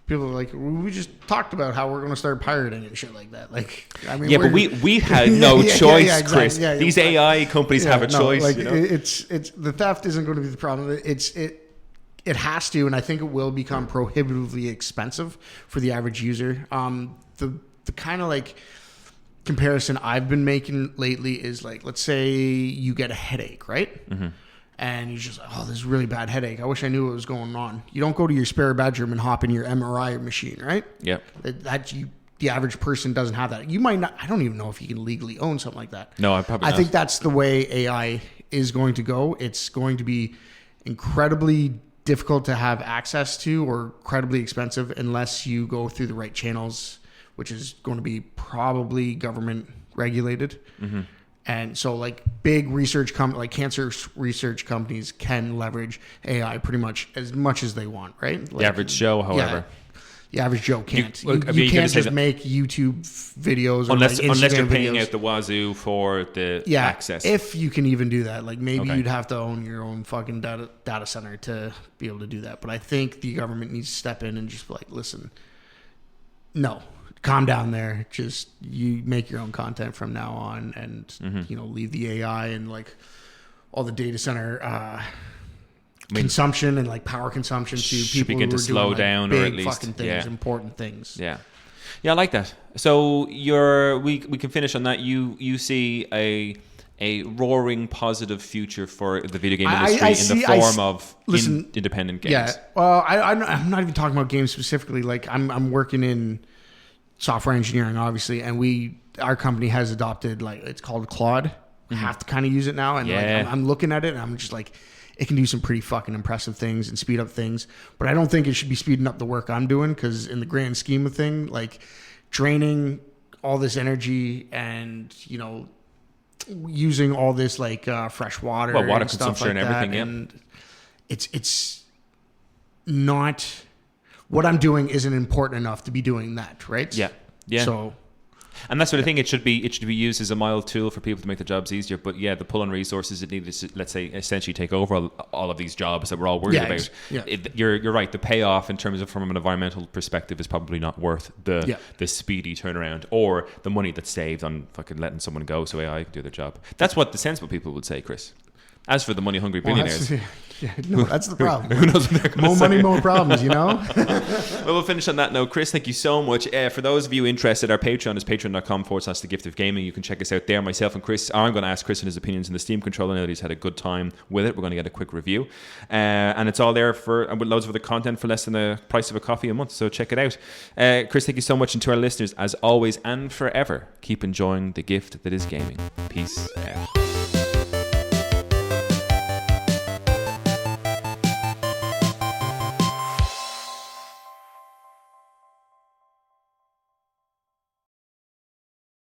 B: People are like, we just talked about how we're going to start pirating and shit like that. Like, I mean,
A: but we had no choice, exactly. Chris. These AI companies have a choice.
B: Like, it's the theft isn't going to be the problem. It has to, and I think it will become prohibitively expensive for the average user. The kind of like comparison I've been making lately is like, let's say you get a headache, right? Mm-hmm. And you're just like, oh, this is a really bad headache. I wish I knew what was going on. You don't go to your spare bedroom and hop in your MRI machine, right?
A: Yeah.
B: The average person doesn't have that. You might not. I don't even know if you can legally own something like that.
A: No, I
B: think that's the way AI is going to go. It's going to be incredibly difficult to have access to, or incredibly expensive unless you go through the right channels, which is going to be probably government regulated. Mm-hmm. And so like big research like cancer research companies can leverage AI pretty much as they want, right? Like,
A: the average Joe, however.
B: The average Joe can't. You can't just make YouTube videos or
A: unless you're paying
B: videos
A: out the wazoo for the access.
B: If you can even do that, like maybe you'd have to own your own fucking data center to be able to do that. But I think the government needs to step in and just be like, listen, no, calm down there. Just you make your own content from now on, and leave the AI and like all the data center. Consumption and like power consumption to people
A: begin
B: who
A: to
B: are
A: slow
B: doing,
A: down,
B: like,
A: or
B: big
A: at least
B: fucking things, important things.
A: Yeah, I like that. So we can finish on that. You see a roaring positive future for the video game industry in the form of independent games.
B: Yeah, well, I'm not even talking about games specifically. Like I'm working in software engineering, obviously, and our company has adopted like it's called Claude. I have to kind of use it now, and like, I'm looking at it, and I'm just like, it can do some pretty fucking impressive things and speed up things. But I don't think it should be speeding up the work I'm doing, because in the grand scheme of things, like draining all this energy and, using all this like fresh water,
A: water
B: and stuff
A: consumption
B: like
A: and everything,
B: that, and it's not, what I'm doing isn't important enough to be doing that, right?
A: Yeah.
B: So,
A: and that's what I think it should be used as a mild tool for people to make their jobs easier. But the pull on resources it needed to, let's say, essentially take over all of these jobs that we're all worried about.
B: Yeah.
A: You're right. The payoff in terms of from an environmental perspective is probably not worth the speedy turnaround or the money that's saved on fucking letting someone go so AI can do their job. That's what the sensible people would say, Chris. As for the money hungry billionaires,
B: that's the problem.
A: Who knows what they're going to say?
B: More money, more problems,
A: Well, we'll finish on that note. Chris, thank you so much. For those of you interested, our Patreon is patreon.com/thegiftofgaming. You can check us out there. Myself and Chris, I'm going to ask Chris and his opinions on the Steam controller now that he's had a good time with it. We're going to get a quick review. And it's all there with loads of other content for less than the price of a coffee a month. So check it out. Chris, thank you so much. And to our listeners, as always and forever, keep enjoying the gift that is gaming. Peace out.